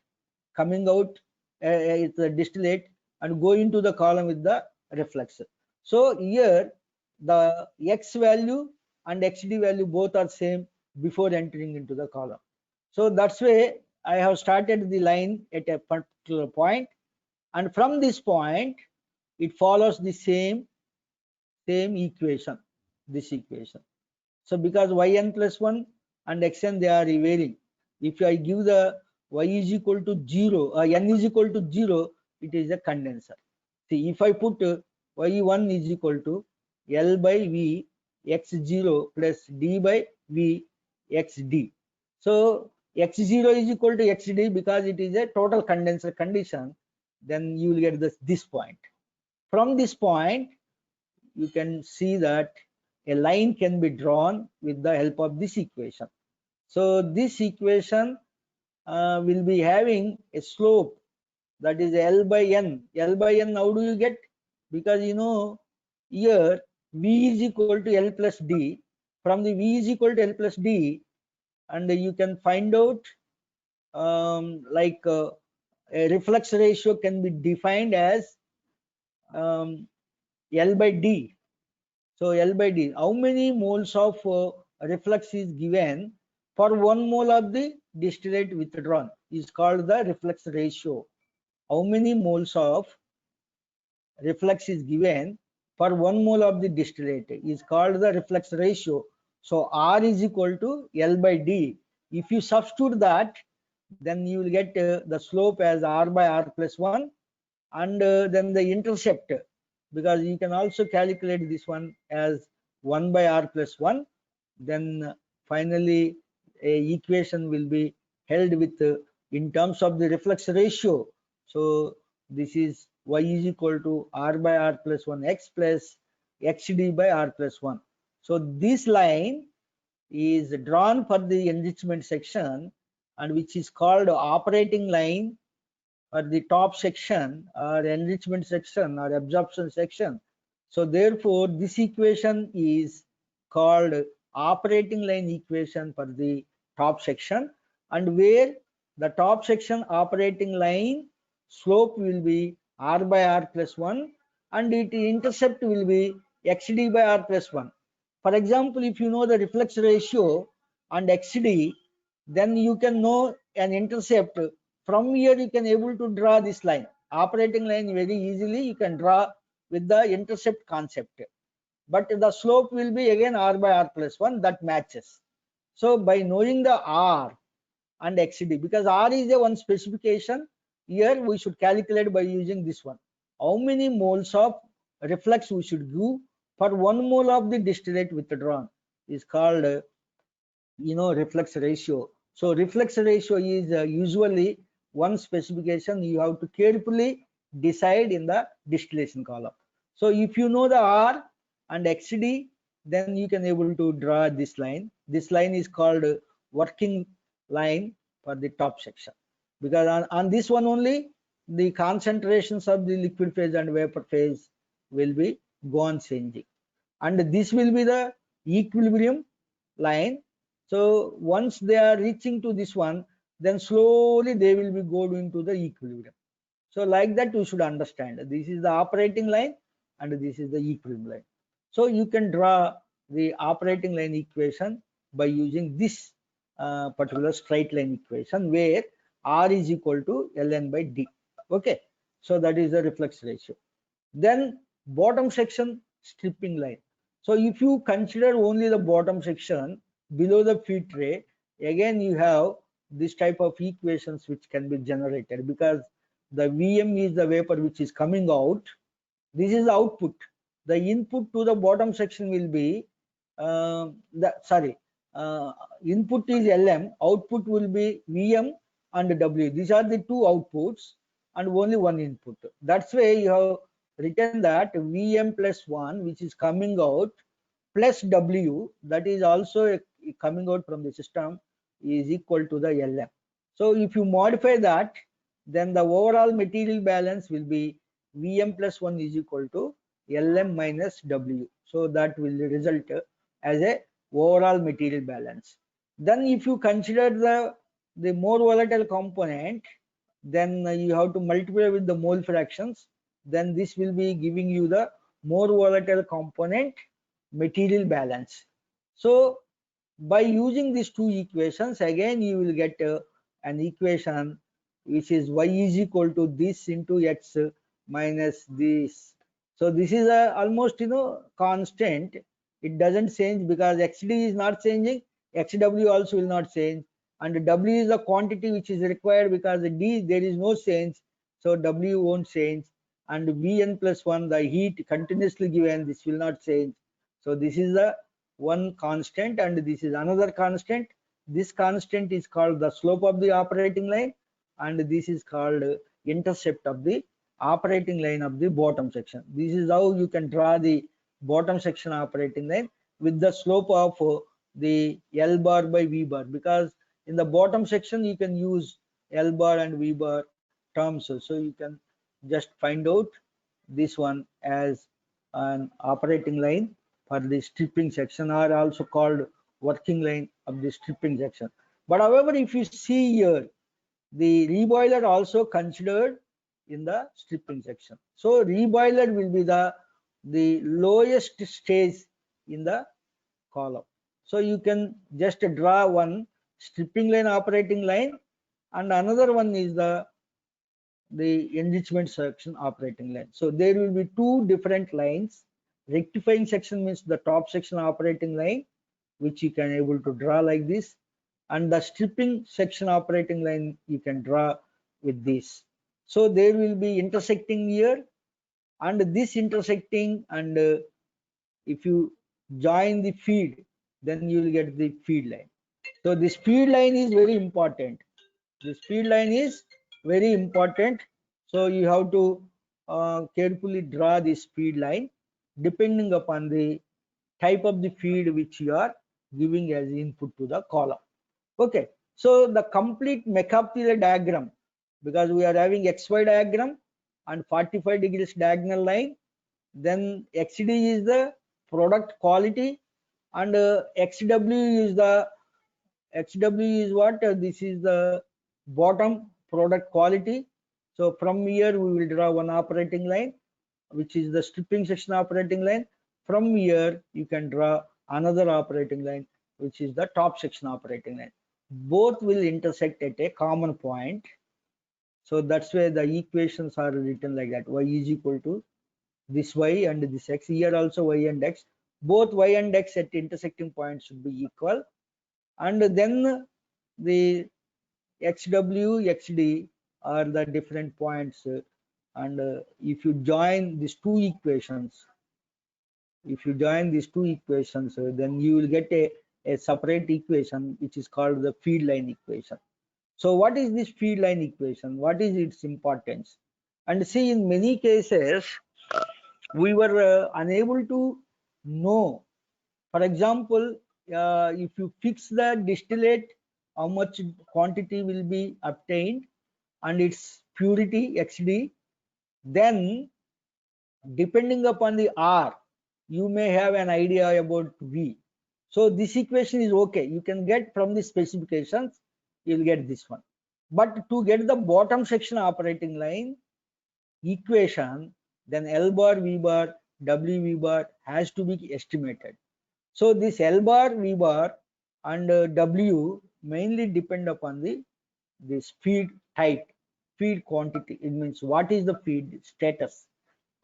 coming out with the distillate and go into the column with the reflux. So here the x value and xd value both are same before entering into the column. So that's why I have started the line at a particular point, and from this point it follows the same equation, this equation. So because yn plus 1 and xn, they are varying. If I give the y is equal to 0 or n is equal to 0, it is a condenser. See, if I put y1 is equal to L by V x0 plus d by V xd. So x0 is equal to xd, because it is a total condenser condition, then you will get this point. From this point you can see that a line can be drawn with the help of this equation. So this equation will be having a slope, that is L by N. L by N, how do you get? Because you know here V is equal to L plus D. From the V is equal to L plus D, and you can find out like a reflux ratio can be defined as L by D. So L by D, how many moles of reflux is given for 1 mole of the distillate withdrawn is called the reflux ratio. How many moles of reflux is given for 1 mole of the distillate is called the reflux ratio. So R is equal to L by D. If you substitute that, then you will get the slope as R by R plus 1, and then the intercept, because you can also calculate this one as 1 by R plus 1. Then finally a equation will be held with in terms of the reflux ratio. So this is y is equal to R by R plus 1 x plus xd by R plus 1. So this line is drawn for the enrichment section, and which is called operating line or the top section or enrichment section or absorption section. So therefore this equation is called operating line equation for the top section, and where the top section operating line slope will be R by R plus 1 and its intercept will be xd by R plus 1. For example, if you know the reflux ratio and xd, then you can know an intercept. From here you can able to draw this line, operating line, very easily you can draw with the intercept concept. But the slope will be again R by R plus 1, that matches. So by knowing the R and xd, because R is a one specification, here we should calculate by using this one. How many moles of reflux we should give for 1 mole of the distillate withdrawn is called reflux ratio. So reflux ratio is usually one specification you have to carefully decide in the distillation column. So if you know the R and xd, then you can able to draw this line. This line is called working line for the top section, because on this one only the concentrations of the liquid phase and vapor phase will be gone changing, and this will be the equilibrium line. So once they are reaching to this one, then slowly they will be going to the equilibrium. So like that we should understand, this is the operating line and this is the equilibrium line. So you can draw the operating line equation by using this particular straight line equation, where R is equal to ln by D. Okay, so that is the reflux ratio. Then bottom section stripping line. So if you consider only the bottom section below the feed tray, again you have this type of equations which can be generated, because the Vm is the vapor which is coming out, this is the output. The input to the bottom section will be input is Lm, output will be Vm and W. These are the two outputs and only one input. That's why you have written that Vm plus 1, which is coming out, plus W, that is also coming out from the system, is equal to the Lm. So if you modify that, then the overall material balance will be Vm plus 1 is equal to Lm minus W. So that will result as a overall material balance. Then if you consider the more volatile component, then you have to multiply with the mole fractions, then this will be giving you the more volatile component material balance. So by using these two equations, again you will get an equation which is y is equal to this into x minus this. So this is a almost constant, it doesn't change because xd is not changing, xw also will not change, and w is the quantity which is required, because the d there is no change, so w won't change, and Vn plus 1, the heat continuously given, this will not change. So this is the one constant and this is another constant. This constant is called the slope of the operating line, and this is called intercept of the operating line of the bottom section. This is how you can draw the bottom section operating line with the slope of the L bar by V bar, because in the bottom section you can use L bar and V bar terms, so you can just find out this one as an operating line for the stripping section, or also called working line of the stripping section. But however, if you see here, the reboiler also considered in the stripping section. So reboiler will be the lowest stage in the column. So you can just draw one stripping line, operating line, and another one is the enrichment section operating line. So there will be two different lines. Rectifying section means the top section operating line, which you can able to draw like this, and the stripping section operating line you can draw with this. So there will be intersecting here, and this intersecting, and if you join the feed, then you will get the feed line. So this feed line is very important. This feed line is very important. So you have to carefully draw this feed line depending upon the type of the feed which you are giving as input to the column. Okay, so the complete McCarthy diagram, because we are having XY diagram and 45 degrees diagonal line, then XD is the product quality, and XW is the what? This is the bottom product quality. So from here we will draw one operating line, which is the stripping section operating line. From here you can draw another operating line, which is the top section operating line. Both will intersect at a common point. So that's why the equations are written like that. Y is equal to this Y and this X. Here also Y and X. Both Y and X at intersecting points should be equal. And then the XW, XD are the different points. And if you join these two equations, then you will get a separate equation which is called the feed line equation. So what is this feed line equation? What is its importance? And see, in many cases we were unable to know. For example, if you fix the distillate, how much quantity will be obtained and its purity XD, then depending upon the R, you may have an idea about V. So this equation is okay. You can get from the specifications, you'll get this one. But to get the bottom section operating line equation, then L bar, V bar, W V bar has to be estimated. So this L bar, V bar and W mainly depend upon this feed type, feed quantity. It means what is the feed status.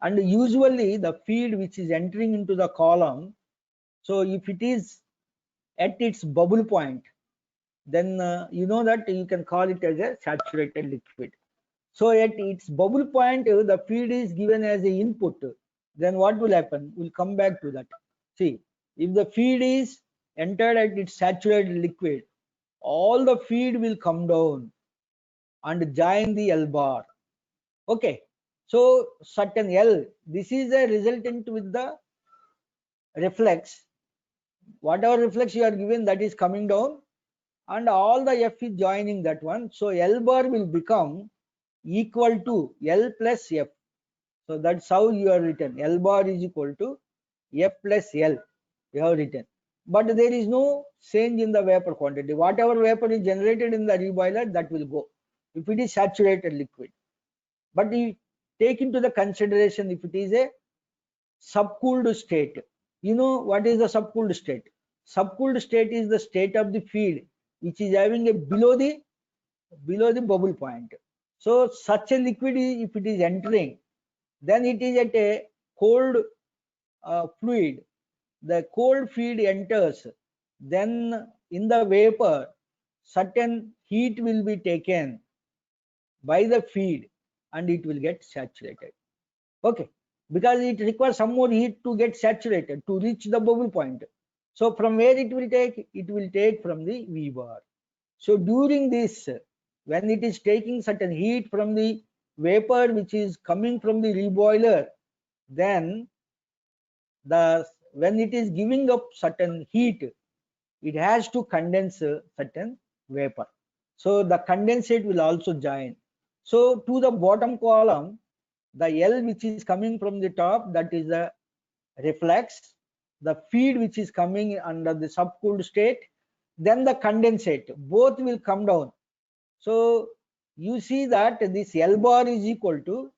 And usually the feed which is entering into the column, so if it is at its bubble point, then you know that you can call it as a saturated liquid. So at its bubble point, the feed is given as a input. Then what will happen? We'll come back to that. See, if the feed is entered at its saturated liquid, all the feed will come down and join the L bar. Okay, so certain L, this is a resultant with the reflex. Whatever reflex you are given, that is coming down, and all the F is joining that one. So L bar will become equal to L plus F. So that's how you are written. L bar is equal to F plus L. You have written. But there is no change in the vapor quantity. Whatever vapor is generated in the reboiler, that will go if it is saturated liquid. But you take into the consideration if it is a subcooled state. You know what is the subcooled state? Subcooled state is the state of the feed which is having a below the bubble point. So such a liquid, if it is entering, then it is at a cold fluid. The cold feed enters, then in the vapor certain heat will be taken by the feed and it will get saturated. Okay, because it requires some more heat to get saturated to reach the bubble point. So from where it will take? It will take from the V bar. So during this, when it is taking certain heat from the vapor which is coming from the reboiler, then when it is giving up certain heat, it has to condense certain vapor. So the condensate will also join. So to the bottom column, the L which is coming from the top, that is the reflex, the feed which is coming under the subcooled state, then the condensate, both will come down. So you see that this L bar is equal to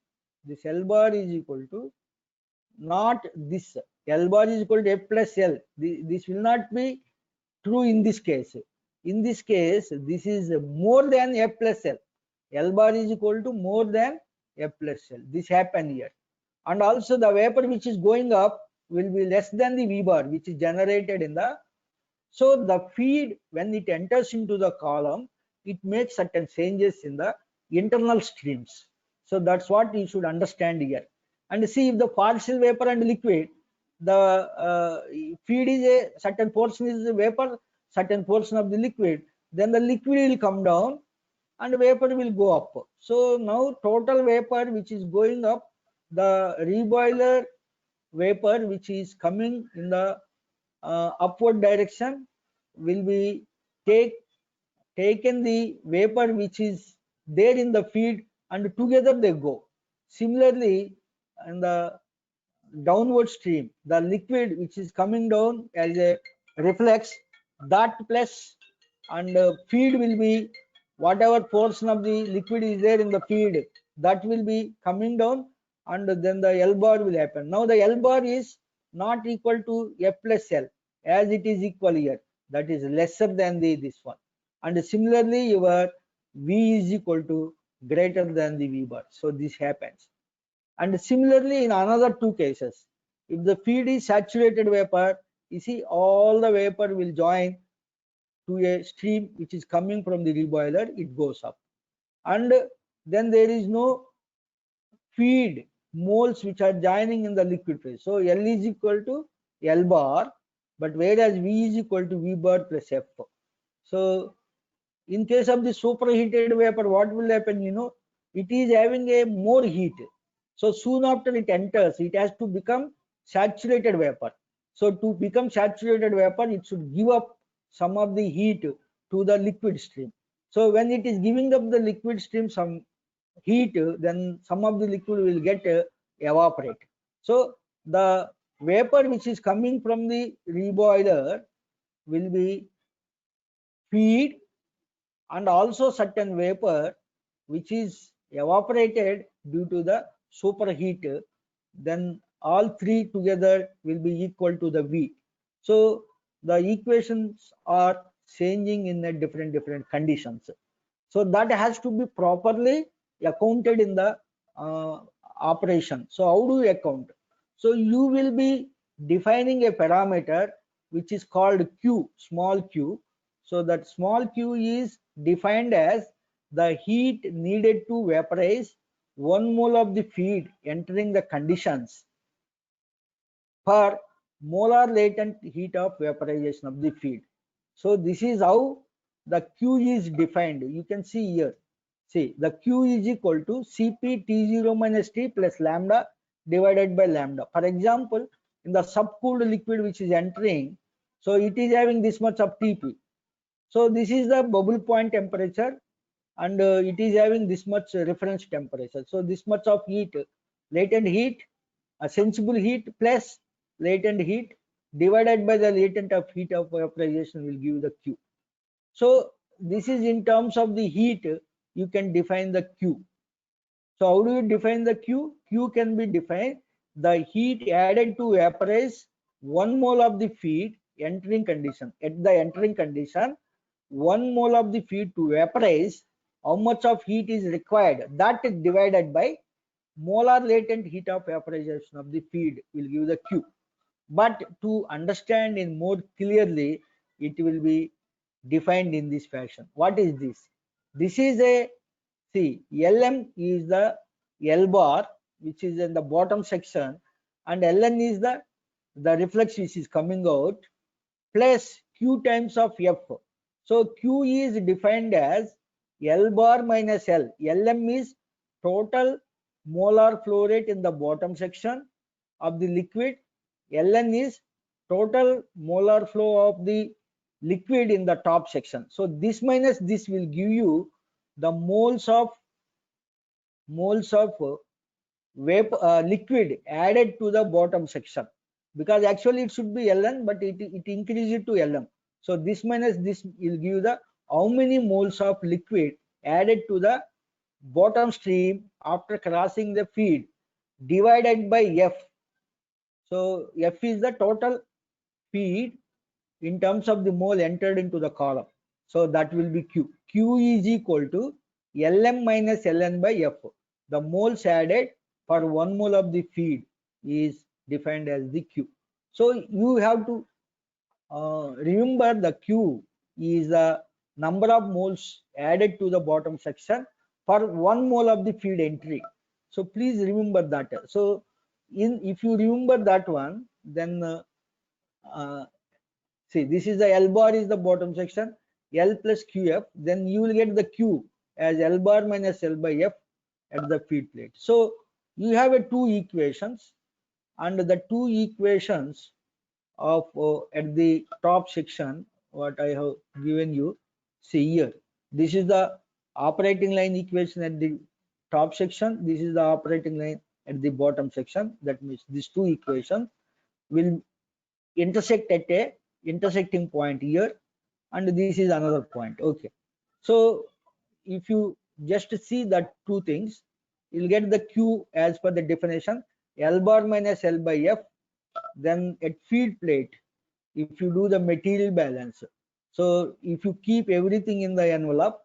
not this. L bar is equal to F plus L. This will not be true in this case. In this case, this is more than F plus L. L bar is equal to more than F plus L. This happened here. And also the vapor which is going up will be less than the V bar which is generated in the. So the feed, when it enters into the column, it makes certain changes in the internal streams. So that's what you should understand here. And see, if the partial vapor and liquid, the feed is a certain portion is the vapor, certain portion of the liquid, then the liquid will come down and vapor will go up. So now total vapor which is going up, the reboiler vapor which is coming in the upward direction will be taken the vapor which is there in the feed and together they go. Similarly, in the downward stream, the liquid which is coming down as a reflex, that plus and feed will be whatever portion of the liquid is there in the feed, that will be coming down and then the L bar will happen. Now the L bar is not equal to F plus L as it is equal here, that is lesser than this one. And similarly your V is equal to greater than the V bar. So this happens. And similarly in another two cases, if the feed is saturated vapor, you see all the vapor will join to a stream which is coming from the reboiler, it goes up. And then there is no feed moles which are joining in the liquid phase. So L is equal to L bar, but whereas V is equal to V bar plus F. So in case of the superheated vapor, what will happen? It is having a more heat. So soon after it enters, it has to become saturated vapor. So to become saturated vapor, it should give up some of the heat to the liquid stream. So when it is giving up the liquid stream some heat, then some of the liquid will get evaporate. So the vapor which is coming from the reboiler will be feed and also certain vapor which is evaporated due to the superheat, then all three together will be equal to the V. So the equations are changing in the different conditions. So that has to be properly accounted in the operation. So how do you account? So you will be defining a parameter which is called Q, small q. So that small q is defined as the heat needed to vaporize 1 mole of the feed entering the conditions per molar latent heat of vaporization of the feed. So this is how the Q is defined. You can see here. See, the Q is equal to Cp T0 minus T plus lambda divided by lambda. For example, in the subcooled liquid which is entering, so it is having this much of Tp. So this is the bubble point temperature and it is having this much reference temperature. So this much of heat, latent heat, a sensible heat plus latent heat divided by the latent of heat of vaporization will give the Q. So this is in terms of the heat, you can define the Q. So how do you define the Q? Q can be defined the heat added to vaporize 1 mole of the feed entering condition. At the entering condition, 1 mole of the feed to vaporize, how much of heat is required, that is divided by molar latent heat of vaporization of the feed will give the Q. But to understand in more clearly, it will be defined in this fashion. What is this? This is a, see, Lm is the L bar which is in the bottom section and Ln is the reflex which is coming out plus Q times of F. So Q is defined as L bar minus L. Lm is total molar flow rate in the bottom section of the liquid. Ln is total molar flow of the liquid in the top section. So this minus this will give you the moles of vapor liquid added to the bottom section, because actually it should be Ln, but it increases to Lm. So this minus this will give the how many moles of liquid added to the bottom stream after crossing the feed divided by F. So F is the total feed in terms of the mole entered into the column. So that will be Q. Q is equal to Lm minus Ln by F. The moles added for 1 mole of the feed is defined as the Q. So you have to remember the Q is the number of moles added to the bottom section for 1 mole of the feed entry. So please remember that. So if you remember that one, then uh, see, this is the L bar is the bottom section, L plus QF, then you will get the Q as L bar minus L by F at the feed plate. So you have a two equations, and the two equations of at the top section what I have given you. See here, this is the operating line equation at the top section, this is the operating line at the bottom section. That means these two equations will intersect at a intersecting point here, and this is another point. Okay, so if you just see that two things, you'll get the Q as per the definition, L bar minus L by F. Then at feed plate, if you do the material balance, so if you keep everything in the envelope,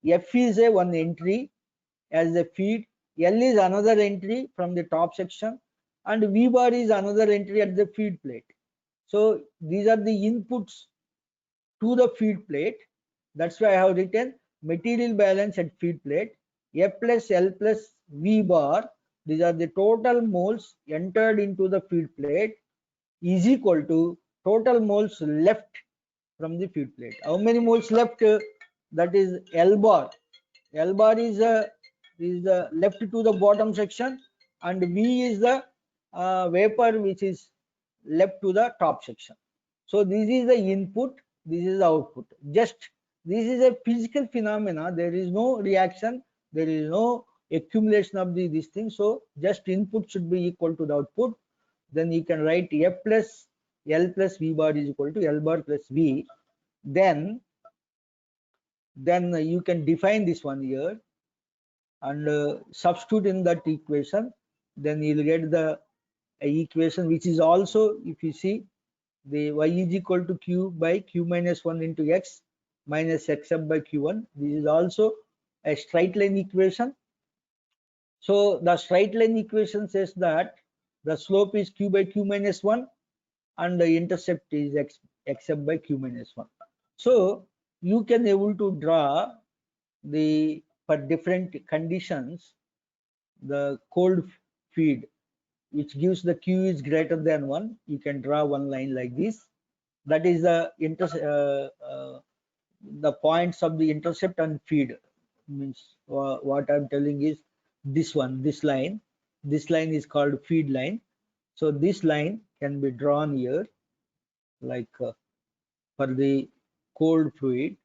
F is a one entry as the feed, L is another entry from the top section, and V bar is another entry at the feed plate. So these are the inputs to the feed plate. That's why I have written material balance at feed plate. F plus L plus V bar, these are the total moles entered into the feed plate, is equal to total moles left from the feed plate. How many moles left? That is L bar. L bar is left to the bottom section, and V is the vapor which is left to the top section. So this is the input, this is the output. Just this is a physical phenomena. There is no reaction, there is no accumulation of this thing. So just input should be equal to the output. Then you can write F plus L plus V bar is equal to L bar plus V. Then you can define this one here and substitute in that equation. Then you'll get the equation which is also, if you see, the y is equal to q by q minus 1 into x minus x up by q1. This is also a straight line equation. So the straight line equation says that the slope is q by q minus 1 and the intercept is x up by q minus 1. So you can able to draw the for different conditions the cold feed which gives the q is greater than 1. You can draw one line like this. That is the the points of the intercept and feed. Means what I'm telling is this one, this line is called feed line. So this line can be drawn here like for the cold feed,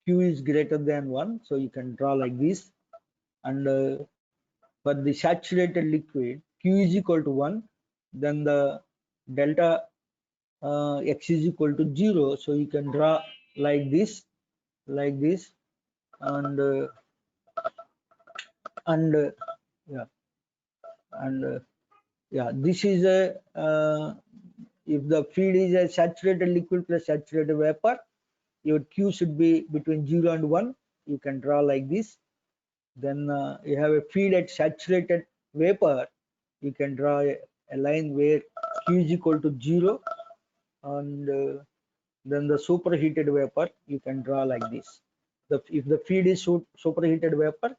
q is greater than 1, so you can draw like this. And for the saturated liquid, q is equal to 1, then the delta x is equal to 0, so you can draw like this, and yeah, and yeah, this is a if the feed is a saturated liquid plus saturated vapor, your q should be between 0 and 1. You can draw like this. Then you have a feed at saturated vapor, you can draw a line where q is equal to 0, and then the superheated vapor you can draw like this. If the feed is superheated vapor,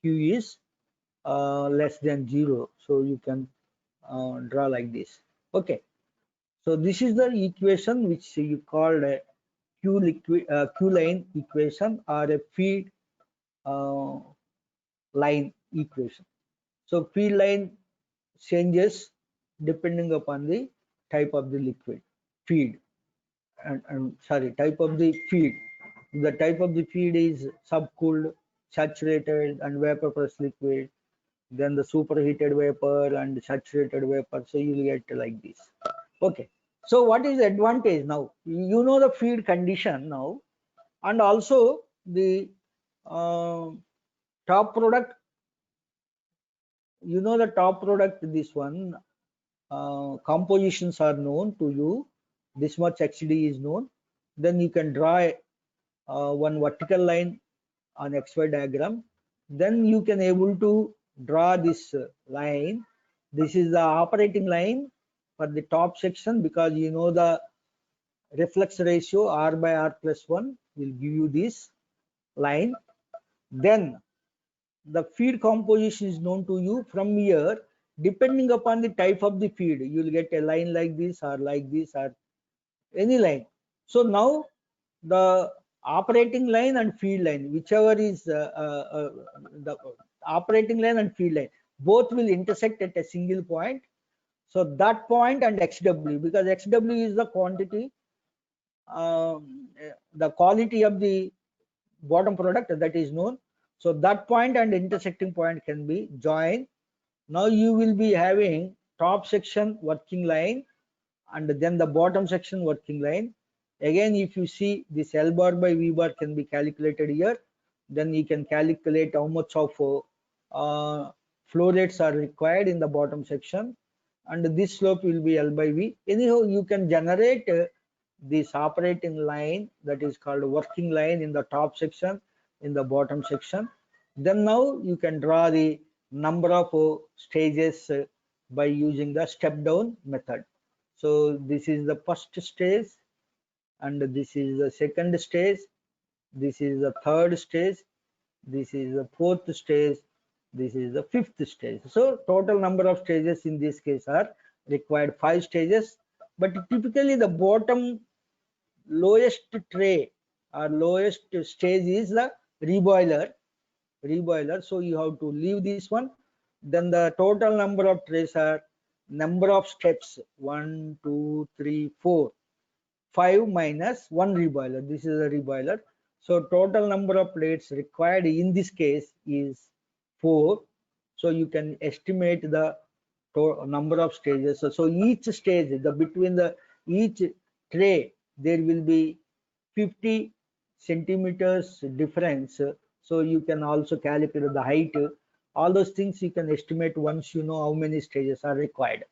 q is less than 0, so you can draw like this. Okay, so this is the equation which you called a q line equation or a feed uh, line equation. So feed line changes depending upon the type of the liquid feed, and sorry, type of the feed. The type of the feed is subcooled, saturated, and vapor plus liquid. Then the superheated vapor and saturated vapor. So you will get like this. Okay. So what is the advantage now? You know the feed condition now, and also the top product, you know the top product, this one compositions are known to you, this much XD is known, then you can draw one vertical line on XY diagram, then you can able to draw this line. This is the operating line for the top section, because you know the reflex ratio R by R plus 1 will give you this line. Then the feed composition is known to you. From here, depending upon the type of the feed, you will get a line like this or any line. So now the operating line and feed line, whichever is the operating line and feed line, both will intersect at a single point. So that point and XW, because XW is the quantity, the quality of the bottom product that is known. So that point and intersecting point can be joined. Now you will be having top section working line and then the bottom section working line. Again, if you see this L bar by V bar can be calculated here, then you can calculate how much of flow rates are required in the bottom section, and this slope will be L by V. Anyhow, you can generate this operating line, that is called working line, in the top section, in the bottom section. Then now you can draw the number of stages by using the step down method. So this is the first stage, and this is the second stage, this is the third stage, this is the fourth stage, this is the fifth stage. So total number of stages in this case are required 5 stages, but typically the bottom lowest tray or lowest stage is the reboiler. So you have to leave this one. Then the total number of trays are number of steps 1 2 3 4 5 minus 1 reboiler. This is a reboiler. So total number of plates required in this case is 4. So you can estimate the number of stages. So each stage, between each tray, there will be 50 centimeters difference. So you can also calculate the height. All those things you can estimate once you know how many stages are required.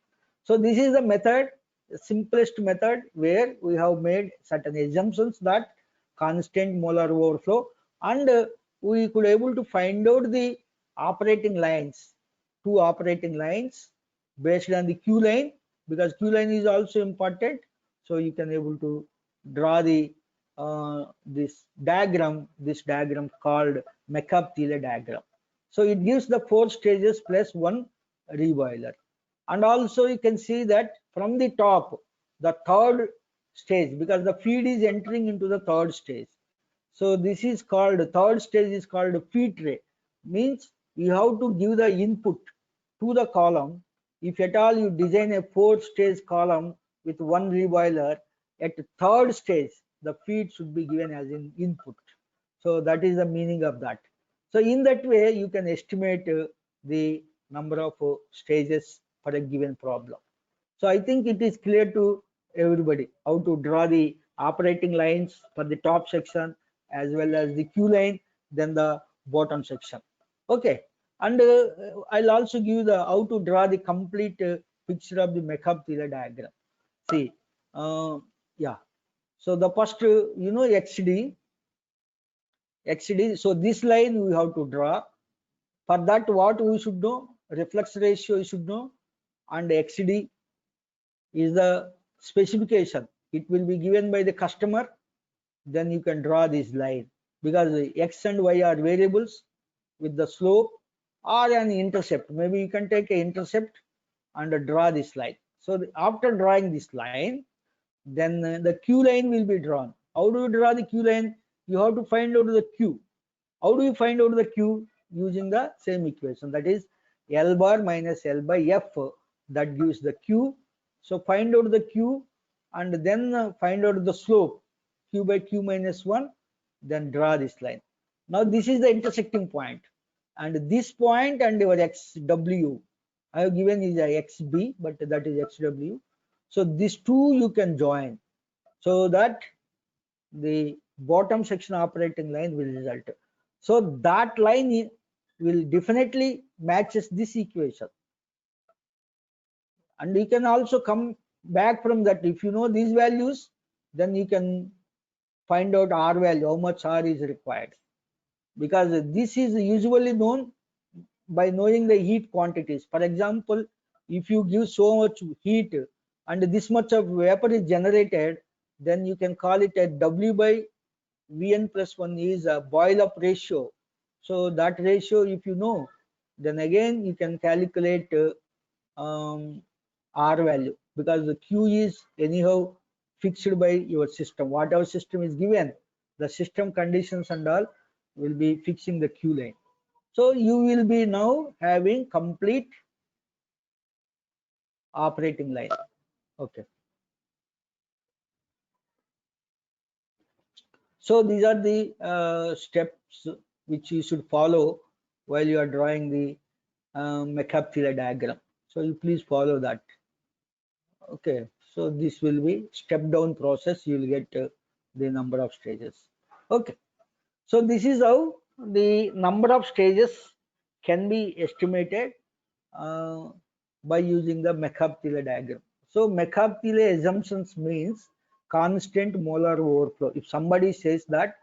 So this is the method, the simplest method, where we have made certain assumptions that constant molar overflow, and we could able to find out the operating lines, 2 operating lines based on the Q line, because Q line is also important. So you can able to draw the this diagram called McCabe-Thiele diagram. So it gives the 4 stages plus 1 reboiler. And also you can see that from the top, the third stage, because the feed is entering into the third stage. So this is called, third stage is called feed tray. Means you have to give the input to the column. If at all you design a 4-stage column with 1 reboiler, at third stage, the feed should be given as an input. So that is the meaning of that. So in that way, you can estimate the number of stages for a given problem. So I think it is clear to everybody how to draw the operating lines for the top section as well as the Q line, then the bottom section. Okay, and I'll also give the how to draw the complete picture of the McCabe-Thiele diagram. See, yeah. So the first, you know, XD. So this line we have to draw. For that, what we should know? Reflex ratio you should know, and XD is the specification. It will be given by the customer. Then you can draw this line, because X and Y are variables with the slope or an intercept. Maybe you can take an intercept and draw this line. So after drawing this line, then the Q line will be drawn. How do you draw the Q line? You have to find out the Q. How do you find out the Q? Using the same equation, that is L bar minus L by F, that gives the Q. So find out the Q and then find out the slope, Q by Q minus 1, then draw this line. Now this is the intersecting point, and this point and your XW I have given is a XB, but that is XW. So these two you can join, so that the bottom section operating line will result. So that line will definitely matches this equation. And you can also come back from that. If you know these values, then you can find out R value, how much R is required, because this is usually known by knowing the heat quantities. For example, if you give so much heat and this much of vapor is generated, then you can call it a W by Vn plus 1 is a boil up ratio. So that ratio, if you know, then again you can calculate R value, because the Q is anyhow fixed by your system. Whatever system is given, the system conditions and all will be fixing the Q line. So you will be now having complete operating line. Okay. So these are the steps which you should follow while you are drawing the Mercaptile diagram. So you please follow that. Okay. So this will be step down process. You will get the number of stages. Okay. So this is how the number of stages can be estimated uh, by using the Mercaptile diagram. So Mercaptile assumptions means constant molar overflow. If somebody says that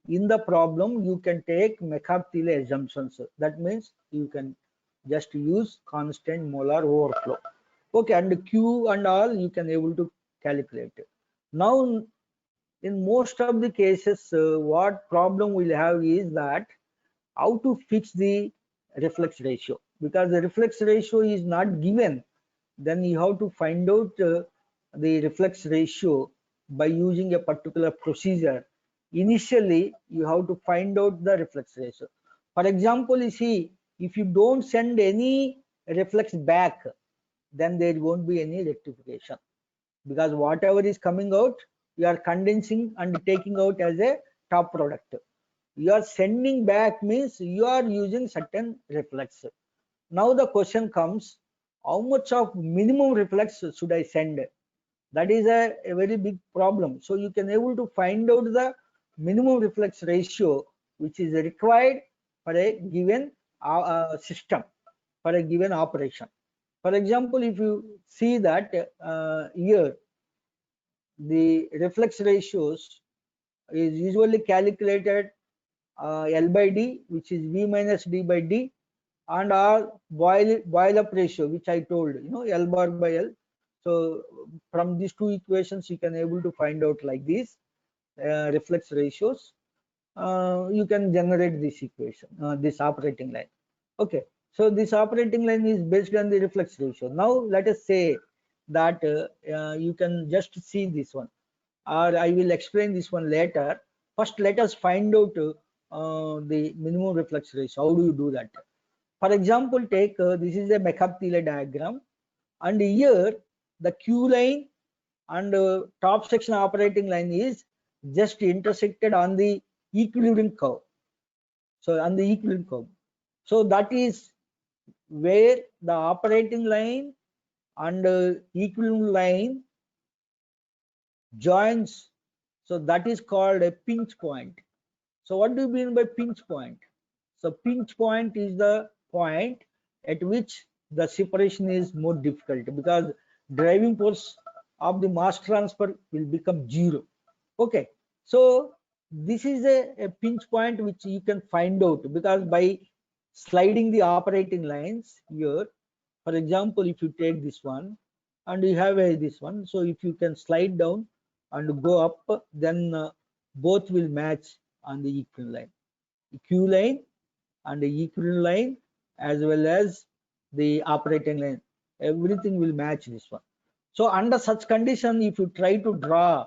in the problem you can take Mercaptile assumptions, that means you can just use constant molar overflow. Okay, and Q and all you can able to calculate. Now in most of the cases, what problem we'll have is that how to fix the reflex ratio, because the reflex ratio is not given. Then you have to find out the reflex ratio by using a particular procedure. Initially you have to find out the reflex ratio. For example, you see, if you don't send any reflex back, then there won't be any rectification, because whatever is coming out you are condensing and taking out as a top product. You are sending back means you are using certain reflex. Now the question comes, how much of minimum reflex should I send? That is a very big problem. So you can able to find out the minimum reflex ratio which is required for a given system, for a given operation. For example, if you see that here the reflex ratios is usually calculated L by D, which is V minus D by D, and our boil up ratio, which I told, L bar by L. So from these two equations you can able to find out like this reflex ratios. You can generate this equation, this operating line. Okay, so this operating line is based on the reflex ratio. Now let us say that you can just see this one, or I will explain this one later. First let us find out the minimum reflex ratio. How do you do that? For example, take this is a Mercaptile diagram, and here the Q line and top section operating line is just intersected on the equilibrium curve. So on the equilibrium curve, so that is where the operating line and equilibrium line joins. So that is called a pinch point. So what do you mean by pinch point? So pinch point is the point at which the separation is more difficult, because driving force of the mass transfer will become zero. Okay, so this is a pinch point which you can find out, because by sliding the operating lines here, for example, if you take this one and you have this one, so if you can slide down and go up, then both will match on the equal line, Q line and the equilibrium line, as well as the operating line, everything will match this one. So under such condition, if you try to draw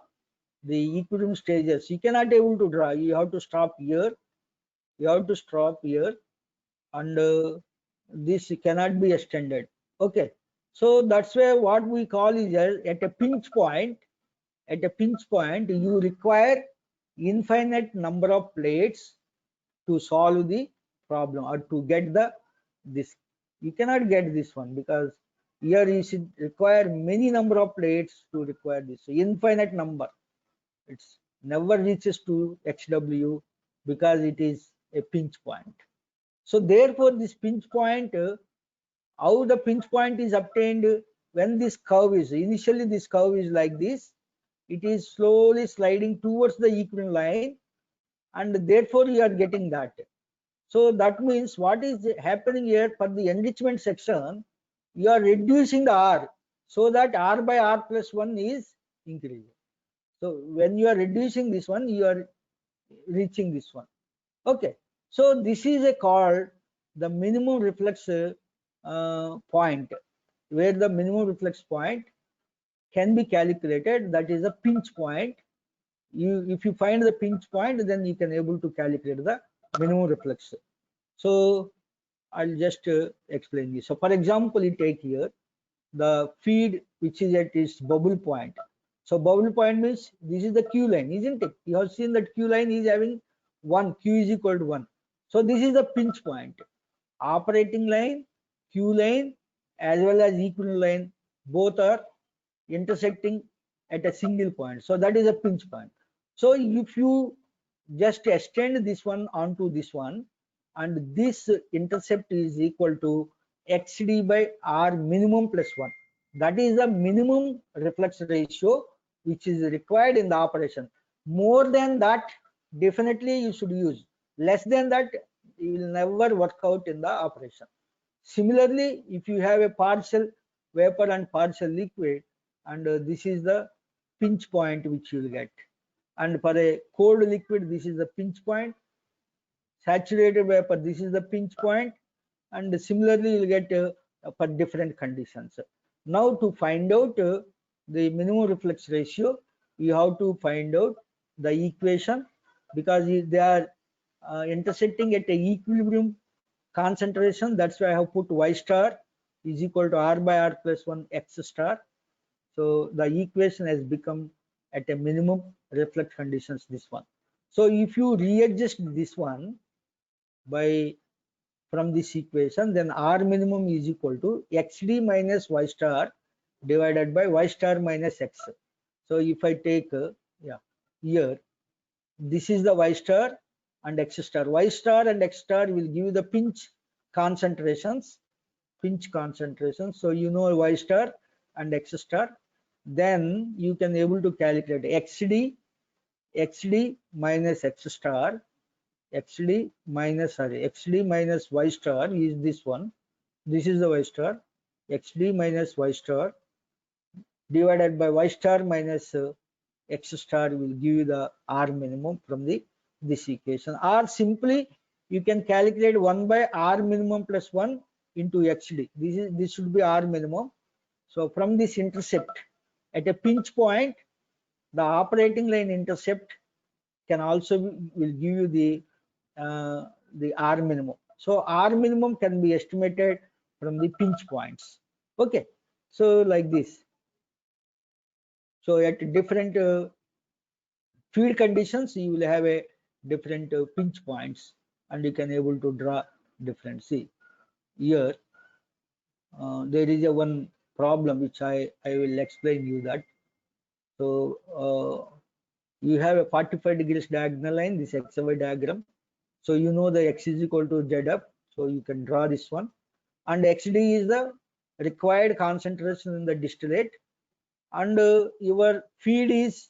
the equilibrium stages, you cannot able to draw. You have to stop here, you have to stop here, and this cannot be extended. Okay, so that's where what we call is at a pinch point. At a pinch point you require infinite number of plates to solve the problem, or to get this. You cannot get this one, because here you should require many number of plates to require this. So infinite number, it's never reaches to XW, because it is a pinch point. So therefore this pinch point, how the pinch point is obtained, when this curve is, initially this curve is like this, it is slowly sliding towards the equilibrium line, and therefore you are getting that. So that means what is happening here for the enrichment section, you are reducing the R, so that R by R plus 1 is increasing. So when you are reducing this one, you are reaching this one. Okay, so this is a called the minimum reflex point, where the minimum reflex point can be calculated, that is a pinch point. If you find the pinch point, then you can able to calculate the minimum reflex. So I'll just explain this. So for example, you take here the feed which is at its bubble point. So bubble point means this is the Q line, isn't it? You have seen that Q line is having 1, Q is equal to 1. So this is the pinch point. Operating line, Q line as well as equilibrium line, both are intersecting at a single point. So that is a pinch point. So if you just extend this one onto this one, and this intercept is equal to xd by r minimum plus 1. That is the minimum reflex ratio which is required in the operation. More than that, definitely you should use. Less than that, you will never work out in the operation. Similarly, if you have a partial vapor and partial liquid, and this is the pinch point which you will get. And for a cold liquid, this is the pinch point. Saturated vapor, this is the pinch point. And similarly, you will get for different conditions. Now to find out the minimum reflex ratio, you have to find out the equation, because they are intersecting at a equilibrium concentration. That's why I have put y star is equal to r by r plus 1 x star. So the equation has become at a minimum reflex conditions, this one. So if you readjust this one by from this equation, then r minimum is equal to xd minus y star divided by y star minus x. So if I take here, this is the y star and x star. Y star and x star will give the pinch concentrations. So you know y star and x star. Then you can able to calculate xd minus x star, xd minus y star is this one. This is the y star. Xd minus y star divided by y star minus x star will give you the r minimum from this equation. Or simply you can calculate 1 by r minimum plus 1 into xd. This should be r minimum. So from this intercept at a pinch point, the operating line intercept can also will give you the r minimum. So r minimum can be estimated from the pinch points. Okay, so like this. So at different feed conditions, you will have a different pinch points, and you can able to draw different. See here, there is a one problem which I will explain you that. So you have a 45 degrees diagonal line, this XY diagram. So you know the x is equal to zf, so you can draw this one. And xd is the required concentration in the distillate, and your feed is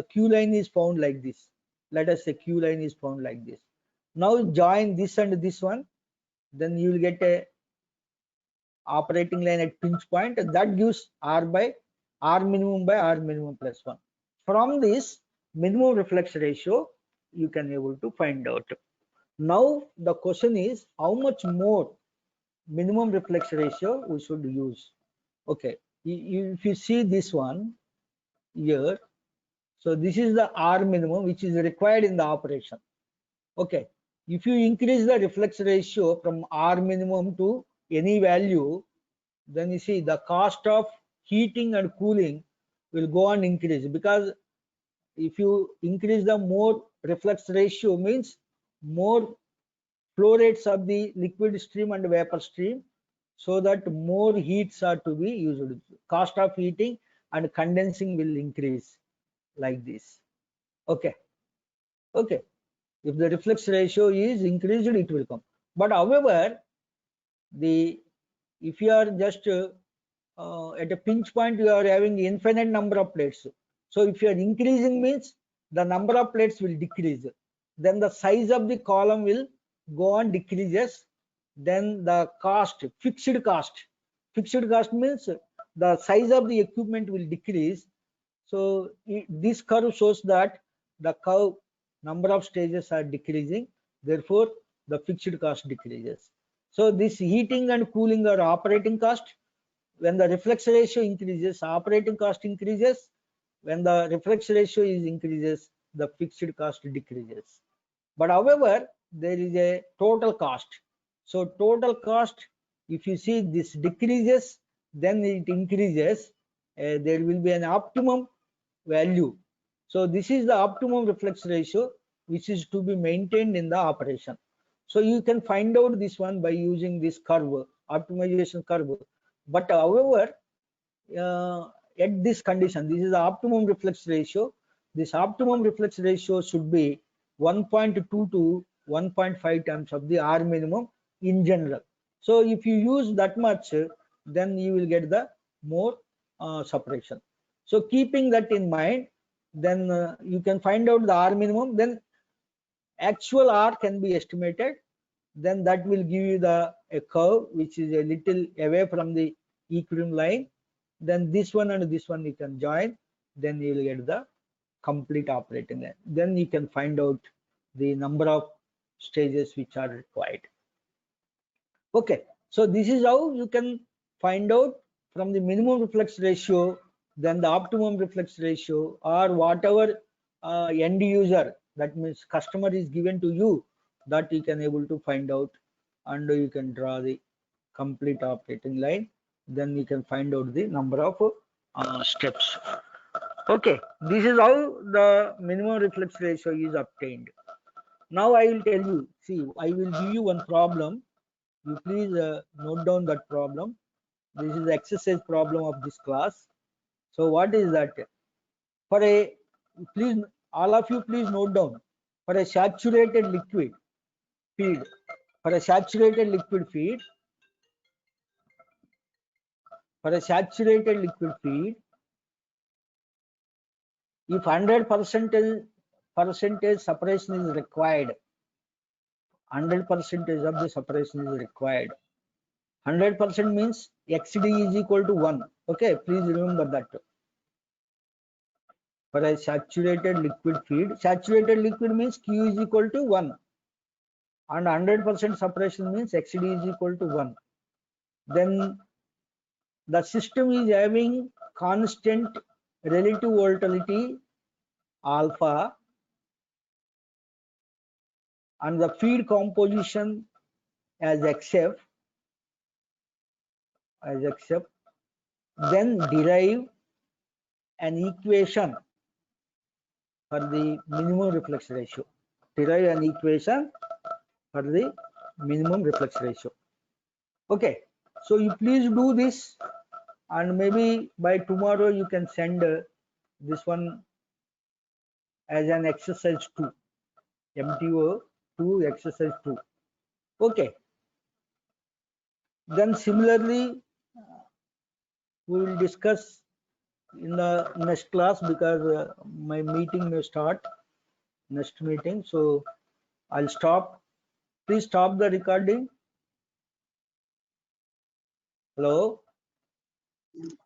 q line is found like this. Let us say q line is found like this. Now join this and this one, then you will get a operating line at pinch point, and that gives r by r minimum by r minimum plus 1. From this minimum reflex ratio, you can able to find out. Now the question is, how much more minimum reflex ratio we should use? Okay, if you see this one here, so this is the r minimum which is required in the operation. Okay, if you increase the reflex ratio from r minimum to any value, then you see the cost of heating and cooling will go on increase, because if you increase the more reflex ratio means more flow rates of the liquid stream and vapor stream, so that more heats are to be used. Cost of heating and condensing will increase like this. Okay, if the reflex ratio is increased, it will come. But however, if you are just at a pinch point, you are having infinite number of plates. So if you are increasing means the number of plates will decrease. Then the size of the column will go on decreases. Then the cost, fixed cost means the size of the equipment will decrease. So this curve shows that the curve number of stages are decreasing. Therefore, the fixed cost decreases. So this heating and cooling are operating cost. When the reflex ratio increases, operating cost increases. When the reflex ratio is increases, the fixed cost decreases. But however, there is a total cost. So total cost, if you see this decreases, then it increases. There will be an optimum value. So this is the optimum reflex ratio, which is to be maintained in the operation. So you can find out this one by using this curve, optimization curve. But however, at this condition, this is the optimum reflex ratio. This optimum reflex ratio should be 1.2 to 1.5 times of the R minimum in general. So if you use that much, then you will get the more separation. So keeping that in mind, then you can find out the R minimum, then actual R can be estimated, then that will give you a curve which is a little away from the equilibrium line. Then this one and this one you can join, then you will get the complete operating line. Then you can find out the number of stages which are required. Okay, so this is how you can find out from the minimum reflex ratio, then the optimum reflex ratio, or whatever end user, that means customer is given to you, that you can able to find out, and you can draw the complete operating line. Then you can find out the number of steps. Okay, this is how the minimum reflex ratio is obtained. Now I will tell you, see, I will give you one problem. You please note down that problem. This is the exercise problem of this class. So what is that? For a, please, all of you please note down, for a saturated liquid feed, for a saturated liquid feed, for a saturated liquid feed, if 100% separation is required, 100% of the separation is required. 100% means XD is equal to 1. Okay, please remember that. For a saturated liquid feed, saturated liquid means Q is equal to 1. And 100% separation means XD is equal to 1. Then the system is having constant relative volatility alpha, and the feed composition as XF, then derive an equation for the minimum reflex ratio. Derive an equation for the minimum reflex ratio. Okay, so you please do this, and maybe by tomorrow you can send this one as an exercise 2, MTO 2, exercise 2. Okay, then similarly we will discuss in the next class, because my meeting may start next meeting. So I'll stop. Please stop the recording. Hello.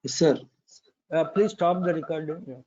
Yes, sir. Please stop the recording. Yeah.